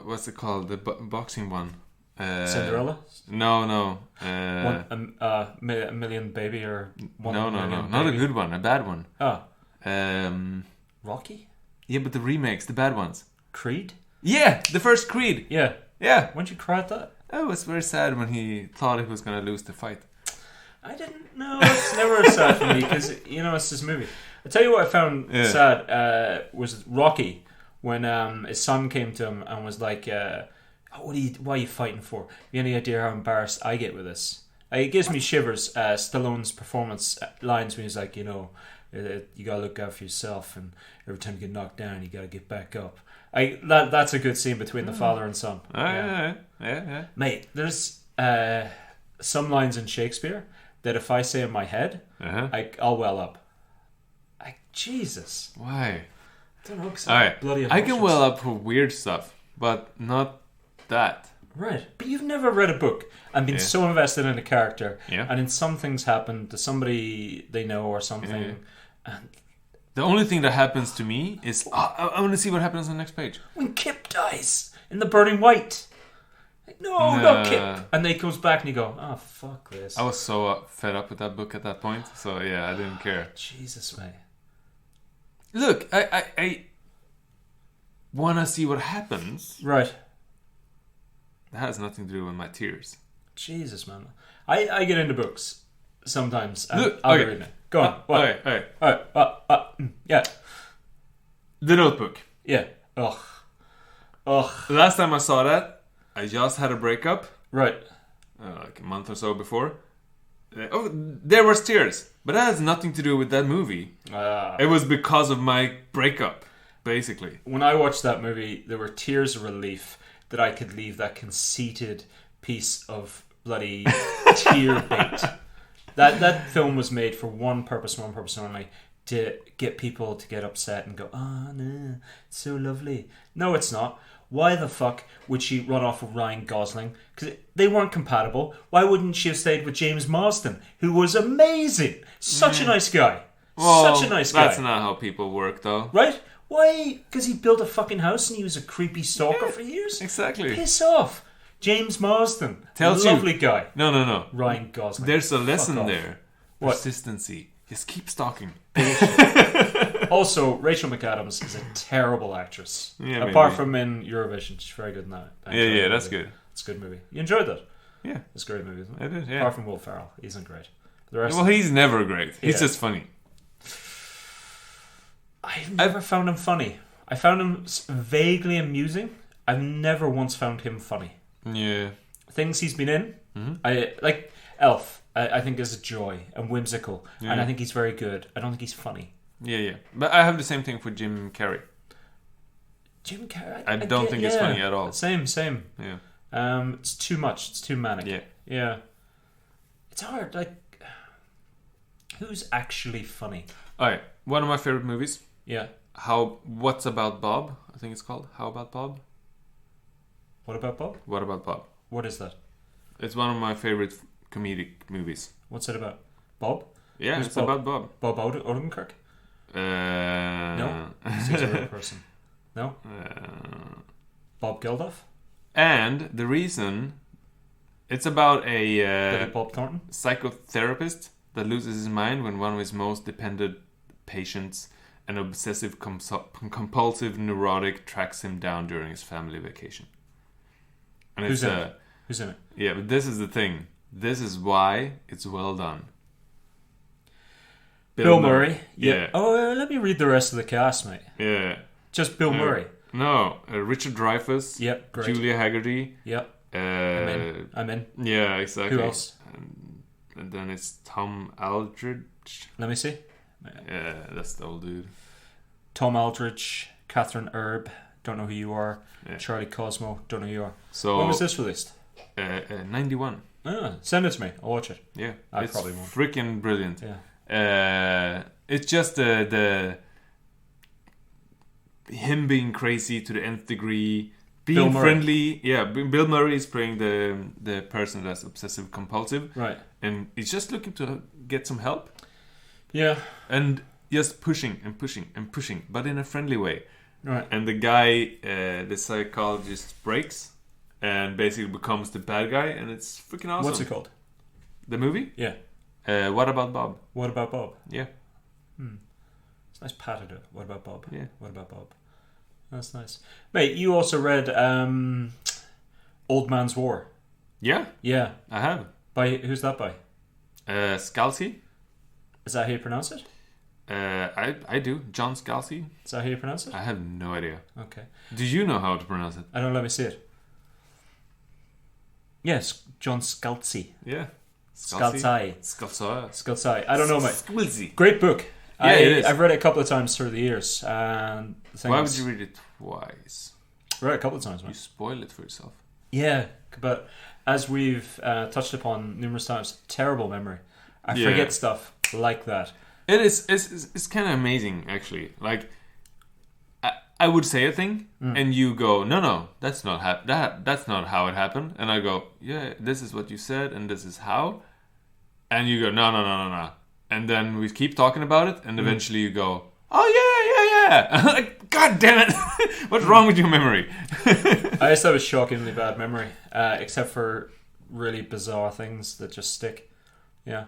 What's it called? The boxing one. Cinderella? No. A million baby or one No. million Not a baby? good one. A bad one. Oh. Rocky? Yeah, but the remakes, the bad ones. Creed? Yeah, the first Creed. Yeah. Yeah. When'd you cry at that? I was very sad when he thought he was going to lose the fight. I didn't know. It's never sad for me because, it's this movie. I'll tell you what I found sad was Rocky when his son came to him and was like, why are you fighting for? You any idea how embarrassed I get with this? It gives me shivers. Stallone's performance lines when he's like, you gotta look out for yourself, and every time you get knocked down, you gotta get back up. That's a good scene between the father and son. Yeah. Mate, there's some lines in Shakespeare that if I say in my head, I'll well up. Jesus. Why? I don't know. Alright, I can well up for weird stuff, but not that. Right, but you've never read a book and been so invested in a character, and then some things happen to somebody they know or something. And the only thing that happens to me is I want to see what happens on the next page. When Kip dies in the Burning White, no, not Kip, and then he comes back and you go, oh fuck this. I was so fed up with that book at that point, so yeah, I didn't care. Jesus, mate. Look, I want to see what happens. Right. That has nothing to do with my tears. Jesus, man. I get into books sometimes. And Look, I'll be reading it. Go on. What? Okay. Yeah. The Notebook. Yeah. Ugh. Last time I saw that, I just had a breakup. Right. Like a month or so before. There was tears. But that has nothing to do with that movie. It was because of my breakup, basically. When I watched that movie, there were tears of relief that I could leave that conceited piece of bloody tear bait. That film was made for one purpose only, to get people to get upset and go, no, it's so lovely. No, it's not. Why the fuck would she run off with Ryan Gosling? Because they weren't compatible. Why wouldn't she have stayed with James Marsden, who was amazing? Such a nice guy. Well, Such a nice guy. That's not how people work, though. Right? Why? Because he built a fucking house and he was a creepy stalker for years? Exactly. Piss off. James Marsden. Tells lovely you, guy. No. Ryan Gosling. There's a lesson off. there. What? Persistency. Just keep stalking. Also, Rachel McAdams is a terrible actress. Yeah, apart from in Eurovision, she's very good in that. Yeah, that's good. It's a good movie. You enjoyed that? Yeah. It's a great movie, isn't it? It is, yeah. Apart from Will Ferrell. He isn't great. The rest Well, he's never great. He's just funny. I've never found him funny. I found him vaguely amusing. I've never once found him funny. Yeah. Things he's been in, I like Elf. I think is a joy and whimsical, and I think he's very good. I don't think he's funny. Yeah. But I have the same thing for Jim Carrey. Jim Carrey. I don't think it's funny at all. Same. Yeah. It's too much. It's too manic. Yeah. It's hard. Like, who's actually funny? Alright. One of my favorite movies. Yeah. What's About Bob? I think it's called. How About Bob? What About Bob? What About Bob? What is that? It's one of my favorite comedic movies. What's it about? Bob? Yeah, Who's it's about Bob. Bob Odenkirk? No. He's a real person. No. Bob Geldof. And the reason, it's about Billy Bob Thornton. Psychotherapist that loses his mind when one of his most dependent patients, an obsessive compulsive neurotic, tracks him down during his family vacation. And Who's in it? Who's in it? Yeah, but this is the thing. This is why it's well done. Bill Murray. Yeah. Oh, let me read the rest of the cast, mate. Yeah. Just Bill Murray. No, Richard Dreyfuss. Yep, great. Julia Haggerty. Yep. I'm in. Yeah, exactly. Who else? And then it's Tom Aldridge. Let me see. Yeah, that's the old dude. Tom Aldridge, Catherine Erb, don't know who you are. Yeah. Charlie Cosmo, don't know who you are. So when was this released? 91. Send it to me. I'll watch it. Yeah, I it's probably won't. Freaking brilliant. Yeah. It's just the him being crazy to the nth degree, being friendly. Yeah, Bill Murray is playing the person that's obsessive compulsive, right? And he's just looking to get some help. Yeah, and just pushing and pushing and pushing, but in a friendly way. Right. And the guy, the psychologist, breaks and basically becomes the bad guy, and it's freaking awesome. What's it called? The movie? Yeah. What About Bob? What About Bob? Yeah. It's nice padded it. What About Bob? Yeah. What About Bob? That's nice. Mate, you also read Old Man's War. Yeah. Yeah. I have. By who's that by? Scalzi. Is that how you pronounce it? I do. John Scalzi. Is that how you pronounce it? I have no idea. Okay. Do you know how to pronounce it? I don't. Let me see it. Yes, John Scalzi. Yeah. Scalzi. I don't know, mate. Scalzi. Great book. Yeah, it is. I've read it a couple of times through the years. And why would you read it twice? Read it a couple of times, man. You spoil it for yourself. Yeah, but as we've touched upon numerous times, terrible memory. I forget stuff like that. It is. It's kind of amazing, actually. Like, I would say a thing, and you go, "No, that's not that's not how it happened." And I go, "Yeah, this is what you said, and this is how." And you go, "No." And then we keep talking about it, and eventually you go, "Oh yeah." I'm like, God damn it! What's wrong with your memory? I just have a shockingly bad memory, except for really bizarre things that just stick. Yeah.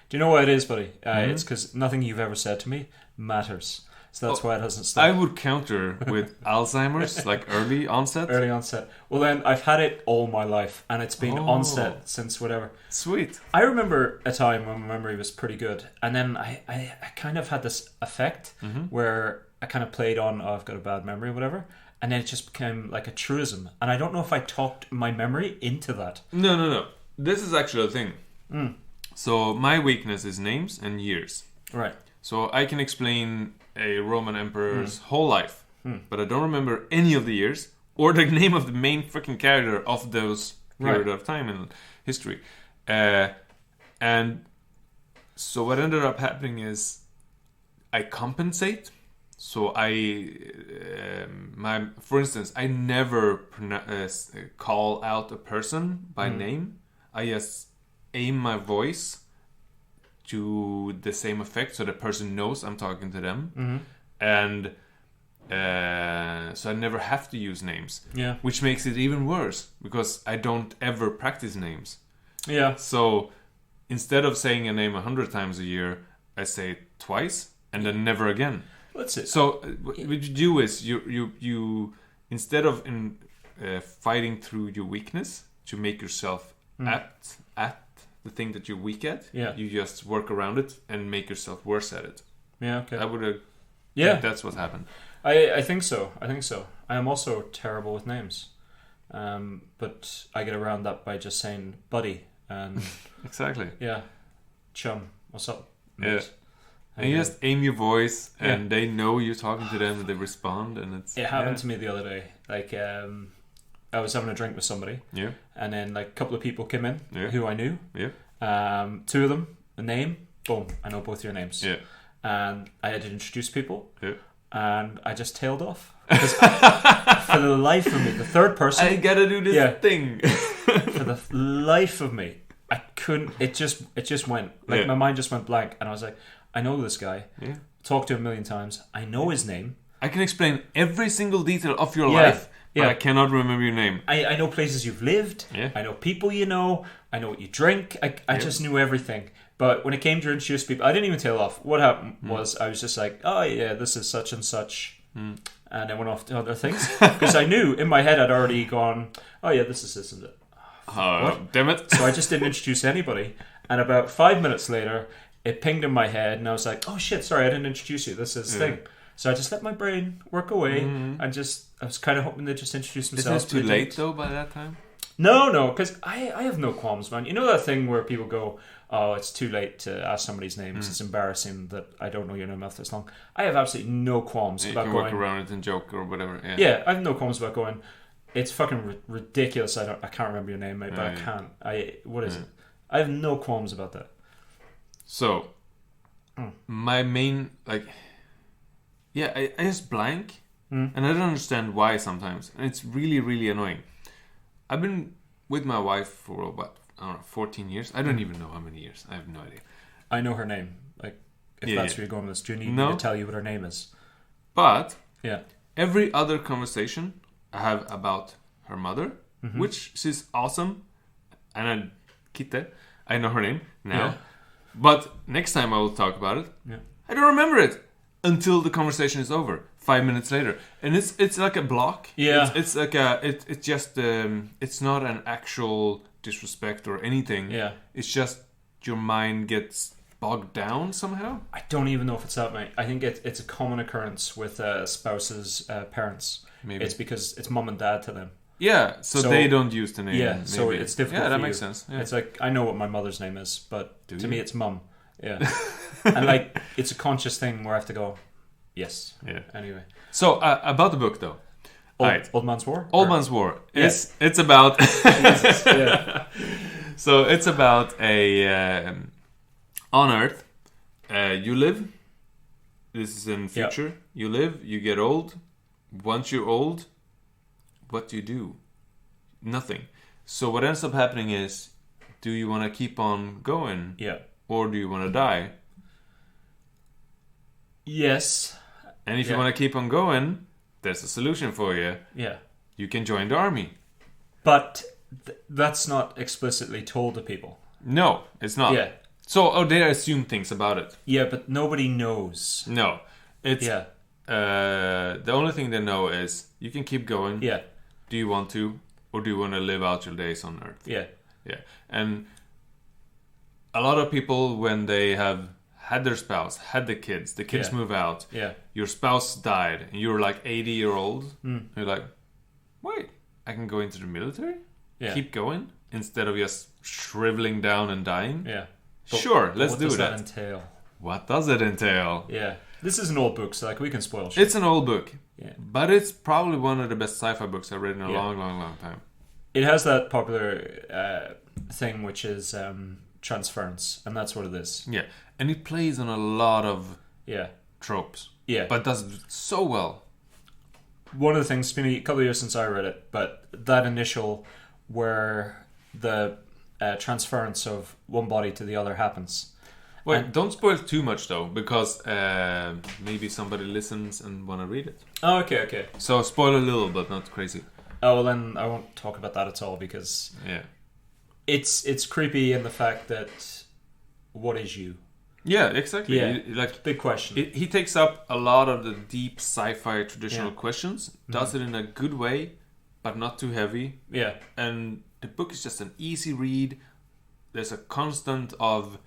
Do you know what it is, buddy? It's because nothing you've ever said to me matters. So that's why it hasn't stuck. I would counter with Alzheimer's, like early onset. Early onset. Well, then, I've had it all my life, and it's been onset since whatever. Sweet. I remember a time when my memory was pretty good, and then I kind of had this effect where I kind of played on, I've got a bad memory or whatever, and then it just became like a truism. And I don't know if I talked my memory into that. No. This is actually a thing. So my weakness is names and years. Right. So I can explain a Roman emperor's whole life, but I don't remember any of the years or the name of the main freaking character of those period of time in history. And so what ended up happening is I compensate. So for instance, I never call out a person by name. I just aim my voice to the same effect, so the person knows I'm talking to them, and so I never have to use names. Yeah, which makes it even worse because I don't ever practice names. Yeah. So instead of saying a name 100 times a year, I say it twice and then never again. That's it. So what you do is you instead of fighting through your weakness to make yourself apt at the thing that you're weak at, you just work around it and make yourself worse at it. Yeah, okay. I would think that's what happened. I think so. I am also terrible with names. But I get around that by just saying buddy and exactly. Yeah. Chum. What's up, mate? Yeah. And you just aim your voice and they know you're talking to them and they respond and it happened to me the other day. Like I was having a drink with somebody. Yeah. And then like a couple of people came in who I knew. Yeah. Two of them, a name, boom, I know both your names. Yeah. And I had to introduce people. Yeah. And I just tailed off. Because for the life of me, the third person, I gotta do this thing. For the life of me, I couldn't. It just went like my mind just went blank, and I was like, I know this guy. Yeah. Talked to him a million times. I know his name. I can explain every single detail of your life, but I cannot remember your name. I know places you've lived. Yeah. I know people you know. I know what you drink. I just knew everything. But when it came to introduce people, I didn't even tail off. What happened was I was just like, oh yeah, this is such and such. And I went off to other things. Because I knew in my head I'd already gone, oh yeah, this is this and that. Oh, damn it. So I just didn't introduce anybody. And about 5 minutes later, it pinged in my head and I was like, oh shit, sorry, I didn't introduce you. This is the thing. So I just let my brain work away. I was kind of hoping to just introduce myself. Isn't it too late though by that time? No, because I have no qualms, man. You know that thing where people go, oh, it's too late to ask somebody's name. It's embarrassing that I don't know your name after this long. I have absolutely no qualms about going. You can work around it and joke or whatever. Yeah, I have no qualms about going, it's fucking ridiculous. I can't remember your name, mate, but I can't. What is it? I have no qualms about that. So, my main, I just blank, and I don't understand why sometimes. And it's really, really annoying. I've been with my wife for about, I don't know, 14 years. I don't even know how many years. I have no idea. I know her name. Like, if that's where you're going with this, do you need me to tell you what her name is? But, every other conversation I have about her mother, which she's awesome, and I know her name now. But next time I will talk about it, I don't remember it until the conversation is over. 5 minutes later, and it's like a block. Yeah, it's like it's just it's not an actual disrespect or anything. Yeah, it's just your mind gets bogged down somehow. I don't even know if it's that, mate. I think it's a common occurrence with spouses' parents. Maybe it's because it's mum and dad to them. Yeah, so they don't use the name. Yeah, maybe. So it's difficult. Yeah, that for makes you. sense. Yeah. It's like I know what my mother's name is, but to me it's mum. Yeah, and like it's a conscious thing where I have to go. Yes. Yeah. Anyway. So about the book though. Old Man's War? Old Man's War. It's about Jesus, So it's about a on Earth you live. This is in future. You live, you get old. Once you're old, what do you do? Nothing. So what ends up happening is, do you want to keep on going? Yeah. Or do you want to die? Yes. And if you want to keep on going, there's a solution for you. Yeah. You can join the army. But that's not explicitly told to people. No, it's not. Yeah. So, they assume things about it. Yeah, but nobody knows. No. It's the only thing they know is you can keep going. Yeah. Do you want to? Or do you want to live out your days on Earth? Yeah. Yeah. And a lot of people, when they have had their spouse, had the kids move out, your spouse died, and you're like 80-year-old, you're like, wait, I can go into the military? Keep going? Instead of just shriveling down and dying? Yeah. Sure, let's do that. What does that entail? What does it entail? Yeah. This is an old book, so we can spoil shit. It's an old book. Yeah. But it's probably one of the best sci-fi books I've read in a long, long, long time. It has that popular thing, which is transference, and that's what it is. Yeah. And it plays on a lot of tropes. Yeah. But does it so well. One of the things, it's been a couple of years since I read it, but that initial where the transference of one body to the other happens. Wait, don't spoil too much though, because maybe somebody listens and want to read it. Oh, okay. So spoil a little, but not crazy. Oh, well then I won't talk about that at all, because it's creepy in the fact that what is you? Yeah, exactly. Yeah, big question. He takes up a lot of the deep sci-fi traditional questions, does it in a good way, but not too heavy. Yeah. And the book is just an easy read. There's a constant of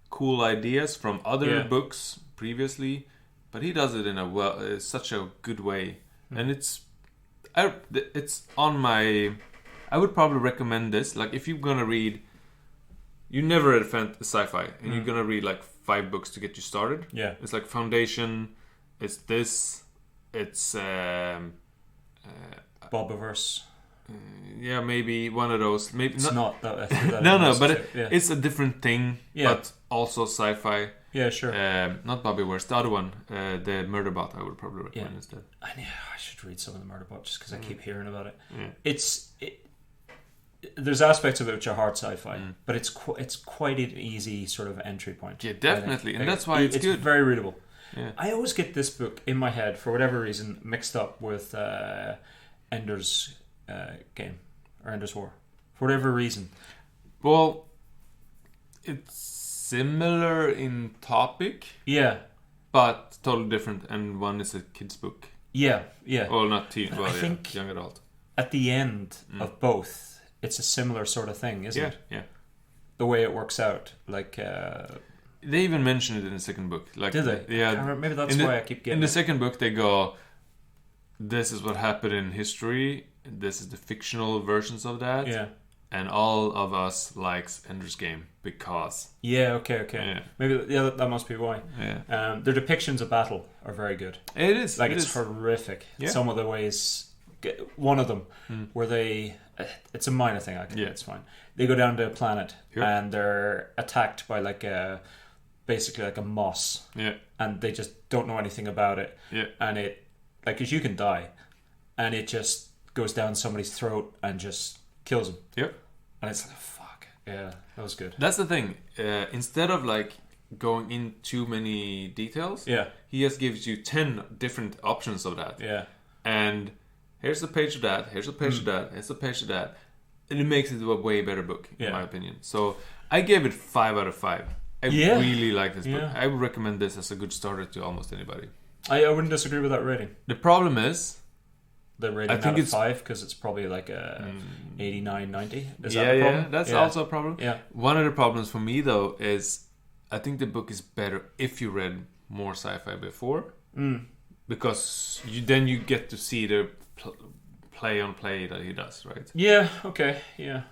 cool ideas from other books previously, but he does it in such a good way. And it's on my... I would probably recommend this. Like, if you're gonna read... You never read sci-fi, and you're gonna read like 5 books to get you started. Yeah. It's like Foundation, it's this, it's... Bobiverse. Yeah, maybe one of those. Maybe it's not that. No, but it's a different thing, but also sci-fi. Yeah, sure. Not Bobbyverse, the other one, the Murderbot. I would probably recommend instead. I should read some of the Murderbot just because I keep hearing about it. Yeah. There's aspects of it which are hard sci-fi, but it's quite an easy sort of entry point. Yeah, definitely, and that's why it's good. Very readable. Yeah. I always get this book in my head for whatever reason mixed up with Ender's Game or Ender's War for whatever reason. Well, it's similar in topic. Yeah. But totally different, and one is a kid's book. Yeah, yeah. Well, not teen, I think young adult. At the end of both, it's a similar sort of thing, isn't it? Yeah. The way it works out, like... they even mention it in the second book. Like, did they? Yeah. Maybe that's why I keep getting in the second book, they go, this is what happened in history, this is the fictional versions of that. Yeah. And all of us likes Ender's Game because... Yeah, okay. Yeah. Maybe, that must be why. Yeah. Their depictions of battle are very good. It is. Like, it's horrific. Yeah. Some of the ways... One of them, where they... It's a minor thing, it's fine. They go down to a planet, and they're attacked by, like, basically like a moss. Yeah. And they just don't know anything about it. Yeah. And it... Like, because you can die. And it just goes down somebody's throat and just kills them. Yep. And it's like, fuck. Yeah, that was good. That's the thing. Instead of like going in too many details, he just gives you 10 different options of that. Yeah. And here's a page of that, here's a page of that, here's a page of that. And it makes it a way better book, in my opinion. So I gave it 5 out of 5. I really like this book. I would recommend this as a good starter to almost anybody. I wouldn't disagree with that rating. The problem is... The rating out of 5, because it's probably like a 89, 90. Is that a problem? Yeah, that's also a problem. Yeah. One of the problems for me, though, is I think the book is better if you read more sci-fi before. Because then you get to see the play on play that he does, right? Yeah, okay, yeah.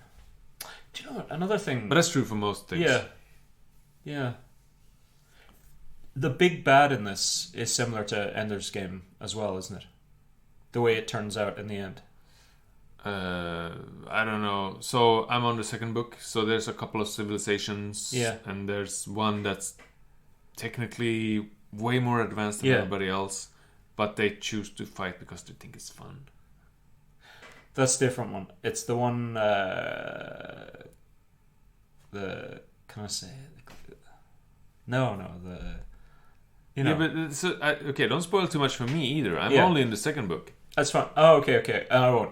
Do you know what? Another thing... But that's true for most things. Yeah. The big bad in this is similar to Ender's Game as well, isn't it? The way it turns out in the end. I don't know. So I'm on the second book. So there's a couple of civilizations. Yeah. And there's one that's technically way more advanced than everybody else. But they choose to fight because they think it's fun. That's a different one. It's the one... Can I say it? No. You know. Yeah, but... okay, don't spoil too much for me either. I'm only in the second book. That's fine. Oh, okay. I won't.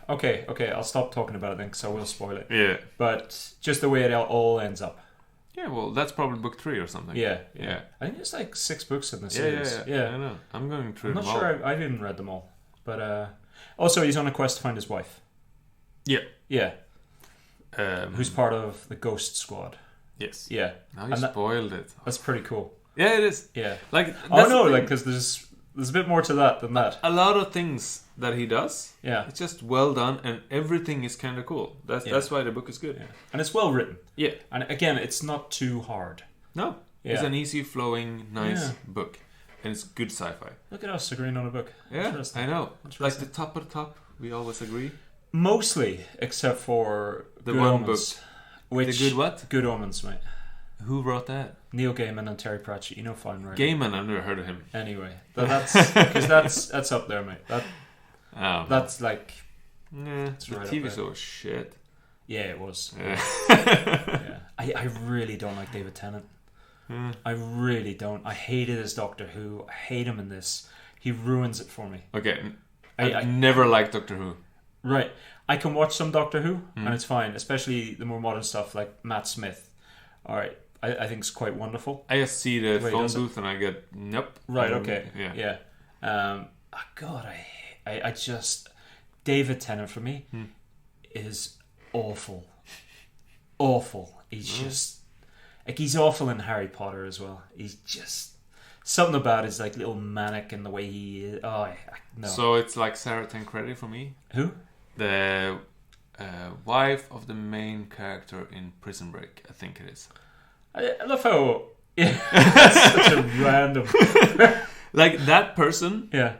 Okay. I'll stop talking about it then, because I will spoil it. Yeah. But just the way it all ends up. Yeah, well, that's probably book 3 or something. Yeah. I think there's like 6 books in the series. Yeah. I know. I'm going through them all. I'm not sure I've even read them all. But also, he's on a quest to find his wife. Yeah. Who's part of the Ghost Squad. Yes. Yeah. Now you spoiled it. That's pretty cool. Yeah, it is. Yeah. Like, because there's a bit more to that than that. A lot of things that he does. Yeah. It's just well done, and everything is kind of cool. That's why the book is good. Yeah. And it's well written. Yeah. And again, it's not too hard. No. Yeah. It's an easy flowing, nice book, and it's good sci-fi. Look at us agreeing on a book. Yeah, I know. Like the top of the top, we always agree. Mostly, except for the Good one Omens, book. Which, the good what? Good Omens, mate. Who wrote that? Neil Gaiman and Terry Pratchett. You know fine, right? Gaiman, I've never heard of him. Anyway, that's up there, mate. That's like... It's right the TV show was shit. Yeah, it was. Yeah. I really don't like David Tennant. I really don't. I hated his Doctor Who. I hate him in this. He ruins it for me. Okay. I never liked Doctor Who. Right. I can watch some Doctor Who, and it's fine, especially the more modern stuff like Matt Smith. All right. I think it's quite wonderful. I just see the phone booth and I get, nope. Right, okay. Yeah. God, I just... David Tennant for me is awful. Awful. He's just... Like, he's awful in Harry Potter as well. He's just... Something about his, like, little manic and the way he is. Oh, no. So it's like Sarah Tancredi for me? Who? The wife of the main character in Prison Break, I think it is. I love how... Yeah, that's such a random... Like, that person... Yeah.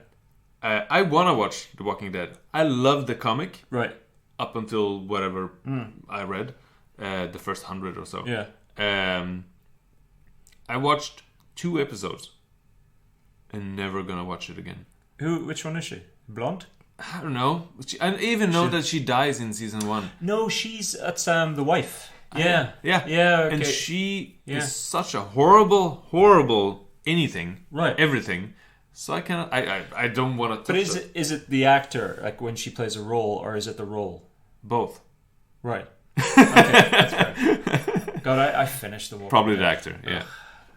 I want to watch The Walking Dead. I love the comic. Right. Up until whatever I read. The first 100 or so. Yeah. I watched 2 episodes. And never gonna watch it again. Which one is she? Blonde? I don't know. I even know that she dies in season 1. No, that's the wife. Yeah. Okay. And she is such a horrible anything. Right. Everything. So I cannot. I don't want to. But is it the actor, like when she plays a role, or is it the role? Both. Right. Okay, that's fair. God, I finished The Walking Probably Dead. the actor. Yeah.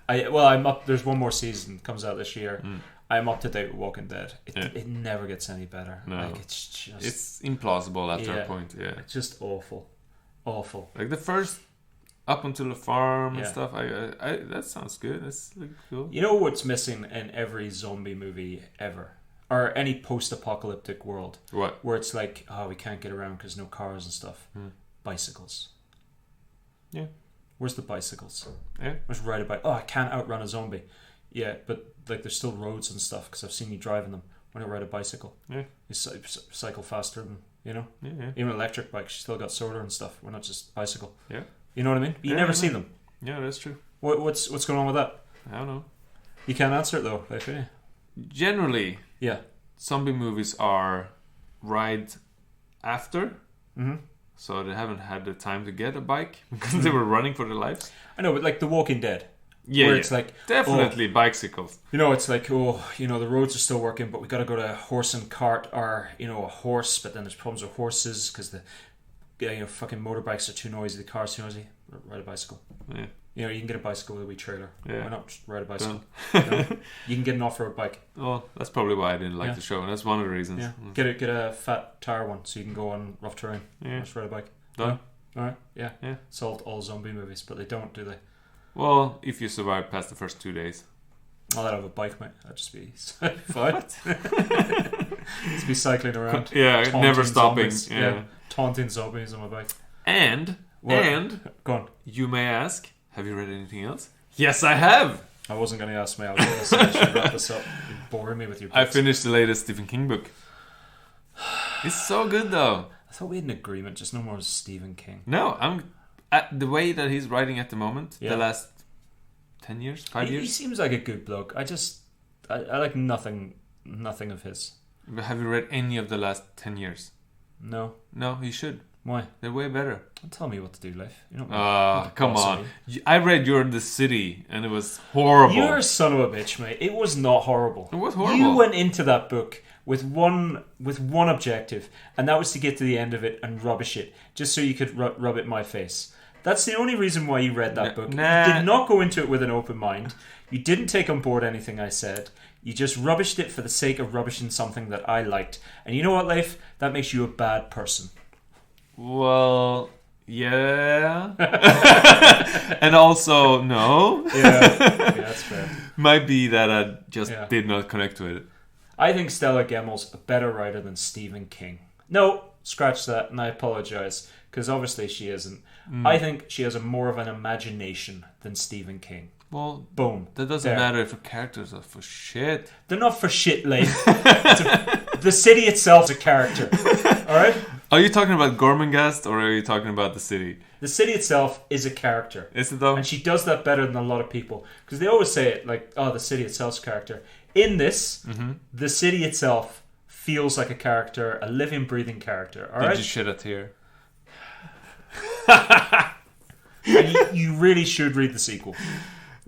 I'm up. There's one more season comes out this year. I'm up to date with Walking Dead. It never gets any better. No. Like It's implausible after a point. Yeah. It's just awful. Like the first up until the farm and stuff. I that sounds good. That's cool. You know what's missing in every zombie movie ever, or any post-apocalyptic world? What? Where it's like, oh, we can't get around because no cars and stuff. Bicycles. Yeah. Where's the bicycles? Yeah. I was right about. Oh, I can't outrun a zombie. Yeah, but like there's still roads and stuff because I've seen you driving them. When I ride a bicycle, you cycle faster than even electric bikes. You still got solar and stuff. We're not just bicycle. Yeah. You know what I mean? You never see them. Yeah, that's true. What's going on with that? I don't know. You can't answer it though, Leif. Generally, zombie movies are right after, so they haven't had the time to get a bike because they were running for their lives. I know, but like The Walking Dead, where it's like definitely bicycles. You know, it's like the roads are still working, but we got to go to a horse and cart, or a horse. But then there's problems with horses because the fucking motorbikes are too noisy, the car's too noisy. Ride a bicycle. Yeah. You can get a bicycle with a wee trailer. Yeah. Why not just ride a bicycle? You can get an off-road bike. Oh, that's probably why I didn't like the show, and that's one of the reasons. Yeah. Get a fat tire one so you can go on rough terrain. Yeah. Just ride a bike. Done. All right. Yeah. Solved all zombie movies, but they don't, do they? Well, if you survive past the first 2 days. I'd have a bike, mate. I'd just be fine. Just be cycling around. Yeah, never stopping. Yeah. Taunting zombies on my bike. And go on. You may ask, have you read anything else? Yes, I have. I wasn't going to ask me. I was going to say I should wrap this up. You're boring me with your books. I finished the latest Stephen King book. It's so good, though. I thought we had an agreement. Just no more Stephen King. No, I'm the way that he's writing at the moment. The last 10 years, 5 years. He seems like a good bloke. I like nothing of his. But have you read any of the last 10 years? No. No, you should. Why? They're way better. Don't tell me what to do, Leif. You don't come on. I read You're the City, and it was horrible. You're a son of a bitch, mate. It was not horrible. It was horrible. You went into that book with one objective, and that was to get to the end of it and rubbish it, just so you could rub it in my face. That's the only reason why you read that book. Nah. You did not go into it with an open mind. You didn't take on board anything I said. You just rubbished it for the sake of rubbishing something that I liked. And you know what, Leif? That makes you a bad person. Well, yeah. And also, no. Yeah, that's fair. Might be that I just did not connect with it. I think Stella Gemmel's a better writer than Stephen King. No, scratch that, and I apologize, because obviously she isn't. I think she has more of an imagination than Stephen King. Well, boom. That doesn't matter if the characters are for shit. They're not for shit, Leif. The city itself is a character. Alright? Are you talking about Gormenghast or are you talking about the city? The city itself is a character. Is it though? And she does that better than a lot of people. Because they always say it like, oh, the city itself's a character. In this, the city itself feels like a character, a living, breathing character. Alright? Did you shed a tear? And you really should read the sequel.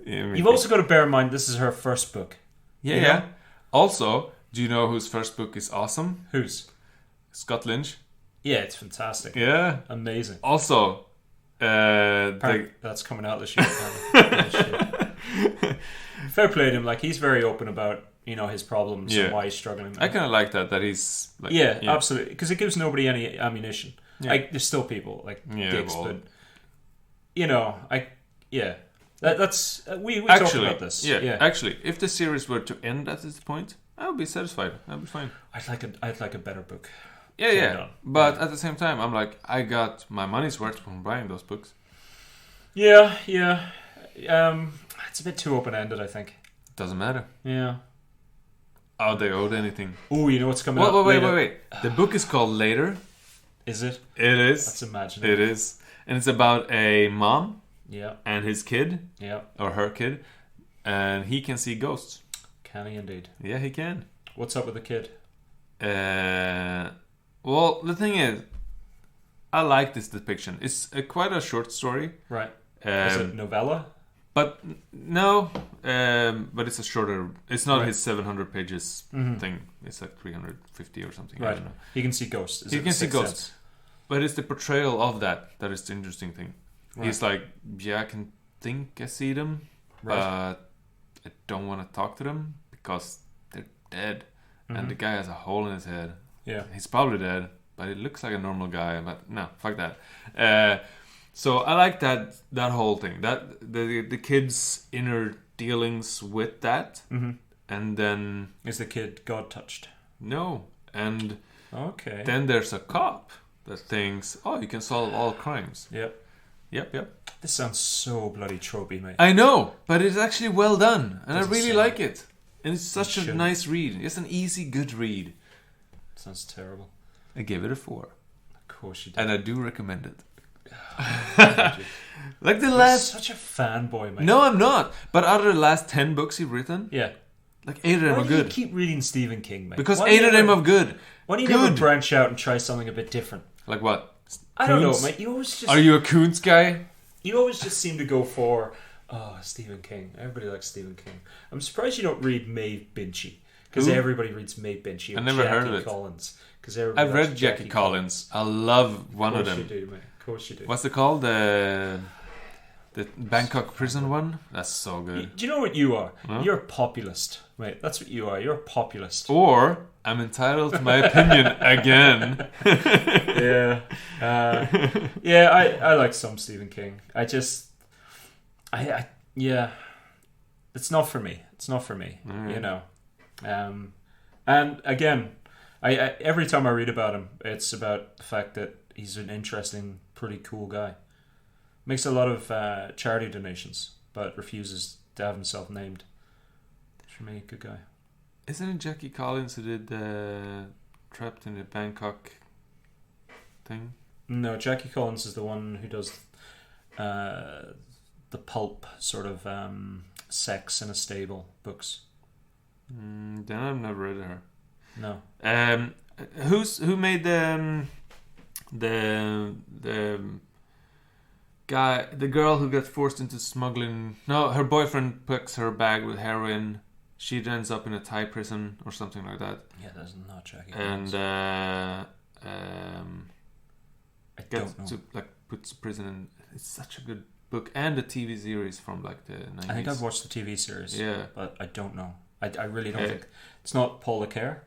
Yeah, you've also got to bear in mind this is her first book. Yeah. Also, do you know whose first book is awesome? Whose? Scott Lynch. Yeah, it's fantastic. Yeah. Amazing. Also, that's coming out this year. Fair play to him. Like, he's very open about, his problems and why he's struggling. I kind of like that he's... Like, absolutely. Because it gives nobody any ammunition. Yeah. Like, there's still people, like, dicks, but... That's we talked about this. Yeah, actually, if the series were to end at this point, I would be satisfied. I'd be fine. I'd like a better book. Yeah. But at the same time, I'm like, I got my money's worth from buying those books. Yeah. It's a bit too open-ended, I think. Doesn't matter. Yeah. Are they owed anything? Oh, you know what's coming up? Wait. The book is called Later. Is it? It is. That's imaginative. It is. And it's about a mom. Yeah. And his kid. Yeah. Or her kid. And he can see ghosts. Can he indeed? Yeah, he can. What's up with the kid? Well, the thing is, I like this depiction. It's quite a short story. Right. Is it novella? But no, but it's a shorter. It's not his 700 pages thing. It's like 350 or something. Right. I don't know. He can see ghosts. He can see ghosts. But it's the portrayal of that is the interesting thing. Right. He's like, I can think I see them, but I don't want to talk to them because they're dead. And the guy has a hole in his head. Yeah. He's probably dead, but he looks like a normal guy. But no, fuck that. So I like that whole thing. That the kid's inner dealings with that. And then... Is the kid God touched? No. And okay. Then there's a cop that thinks, you can solve all crimes. Yep. This sounds so bloody tropey, mate. I know, but it's actually well done. And I really like it. And it's such a nice read. It's an easy, good read. Sounds terrible. I gave it a 4. Of course you did. And I do recommend it. Like the last... You're such a fanboy, mate. No, I'm not. But out of the last 10 books you've written... Yeah. Like 8 of them are good. Why do you keep reading Stephen King, mate? Because 8 of them are good. Why do you never branch out and try something a bit different? Like what? I don't know, mate. You always just... Are you a Kuntz guy? You always just seem to go for... Stephen King. Everybody likes Stephen King. I'm surprised you don't read Maeve Binchy. Because everybody reads Maeve Binchy. I never heard of it. Collins. I've read Jackie Collins. I love one of them. Of course you do, mate. Of course you do. What's it called? The Bangkok prison one? That's so good. Do you know what you are? Huh? You're a populist, mate. That's what you are. You're a populist. Or I'm entitled to my opinion again. I like some Stephen King. It's not for me. It's not for me. You know. And again, I every time I read about him, it's about the fact that he's an interesting, pretty cool guy. Makes a lot of charity donations, but refuses to have himself named. For me, good guy. Isn't it Jackie Collins who did Trapped in the Bangkok thing? No, Jackie Collins is the one who does the pulp sort of Sex in a Stable books. Then I've never read her. No. Who made the guy, the girl who gets forced into smuggling? No, her boyfriend picks her bag with heroin. She ends up in a Thai prison or something like that. Yeah, that's not Jackie. And I gets don't know. to puts to prison. And it's such a good book, and the TV series from the 90s. I think I've watched the TV series. Yeah, but I don't know. I really don't think it's not Paul Lecare.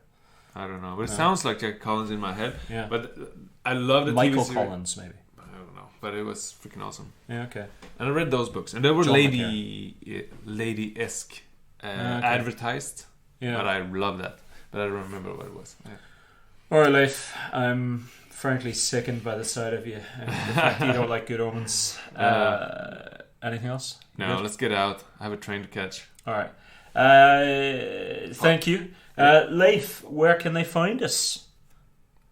I don't know, but it sounds like Jack Collins in my head. Yeah, but I love the Michael TV series. Collins, maybe. I don't know, but it was freaking awesome. Yeah, okay. And I read those books, and they were John lady-esque advertised. Yeah, but I love that. But I don't remember what it was. Yeah. All right, Leif. I'm frankly sickened by the sight of you and the fact that you don't like Good Omens. Anything else? No, let's get out. I have a train to catch. All right. Thank you. Leif, where can they find us?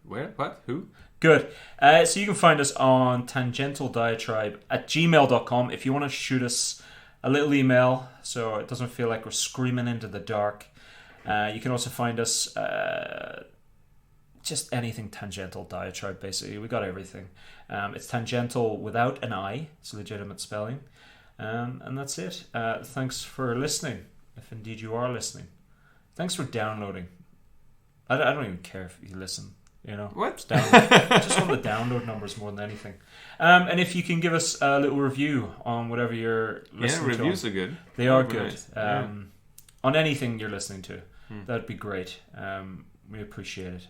Where? What? Who? Good. So you can find us on tangentialdiatribe@gmail.com if you want to shoot us a little email so it doesn't feel like we're screaming into the dark. You can also find us just anything Tangential Diatribe, basically. We got everything. It's tangential without an I. It's a legitimate spelling. And that's it. Thanks for listening, if indeed you are listening. Thanks for downloading. I don't even care if you listen. You know, what? Just on the download numbers more than anything. And if you can give us a little review on whatever you're listening to. Yeah, reviews are good. They are good. Nice. On anything you're listening to. That'd be great. We appreciate it.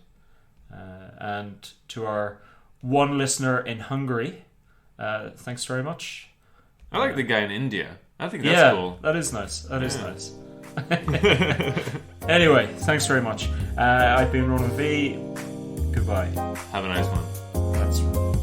And to our one listener in Hungary, thanks very much. I like the guy in India. I think that's cool. That is nice. That is nice. Anyway, thanks very much. I've been Ronan V. Goodbye. Have a nice one. That's right.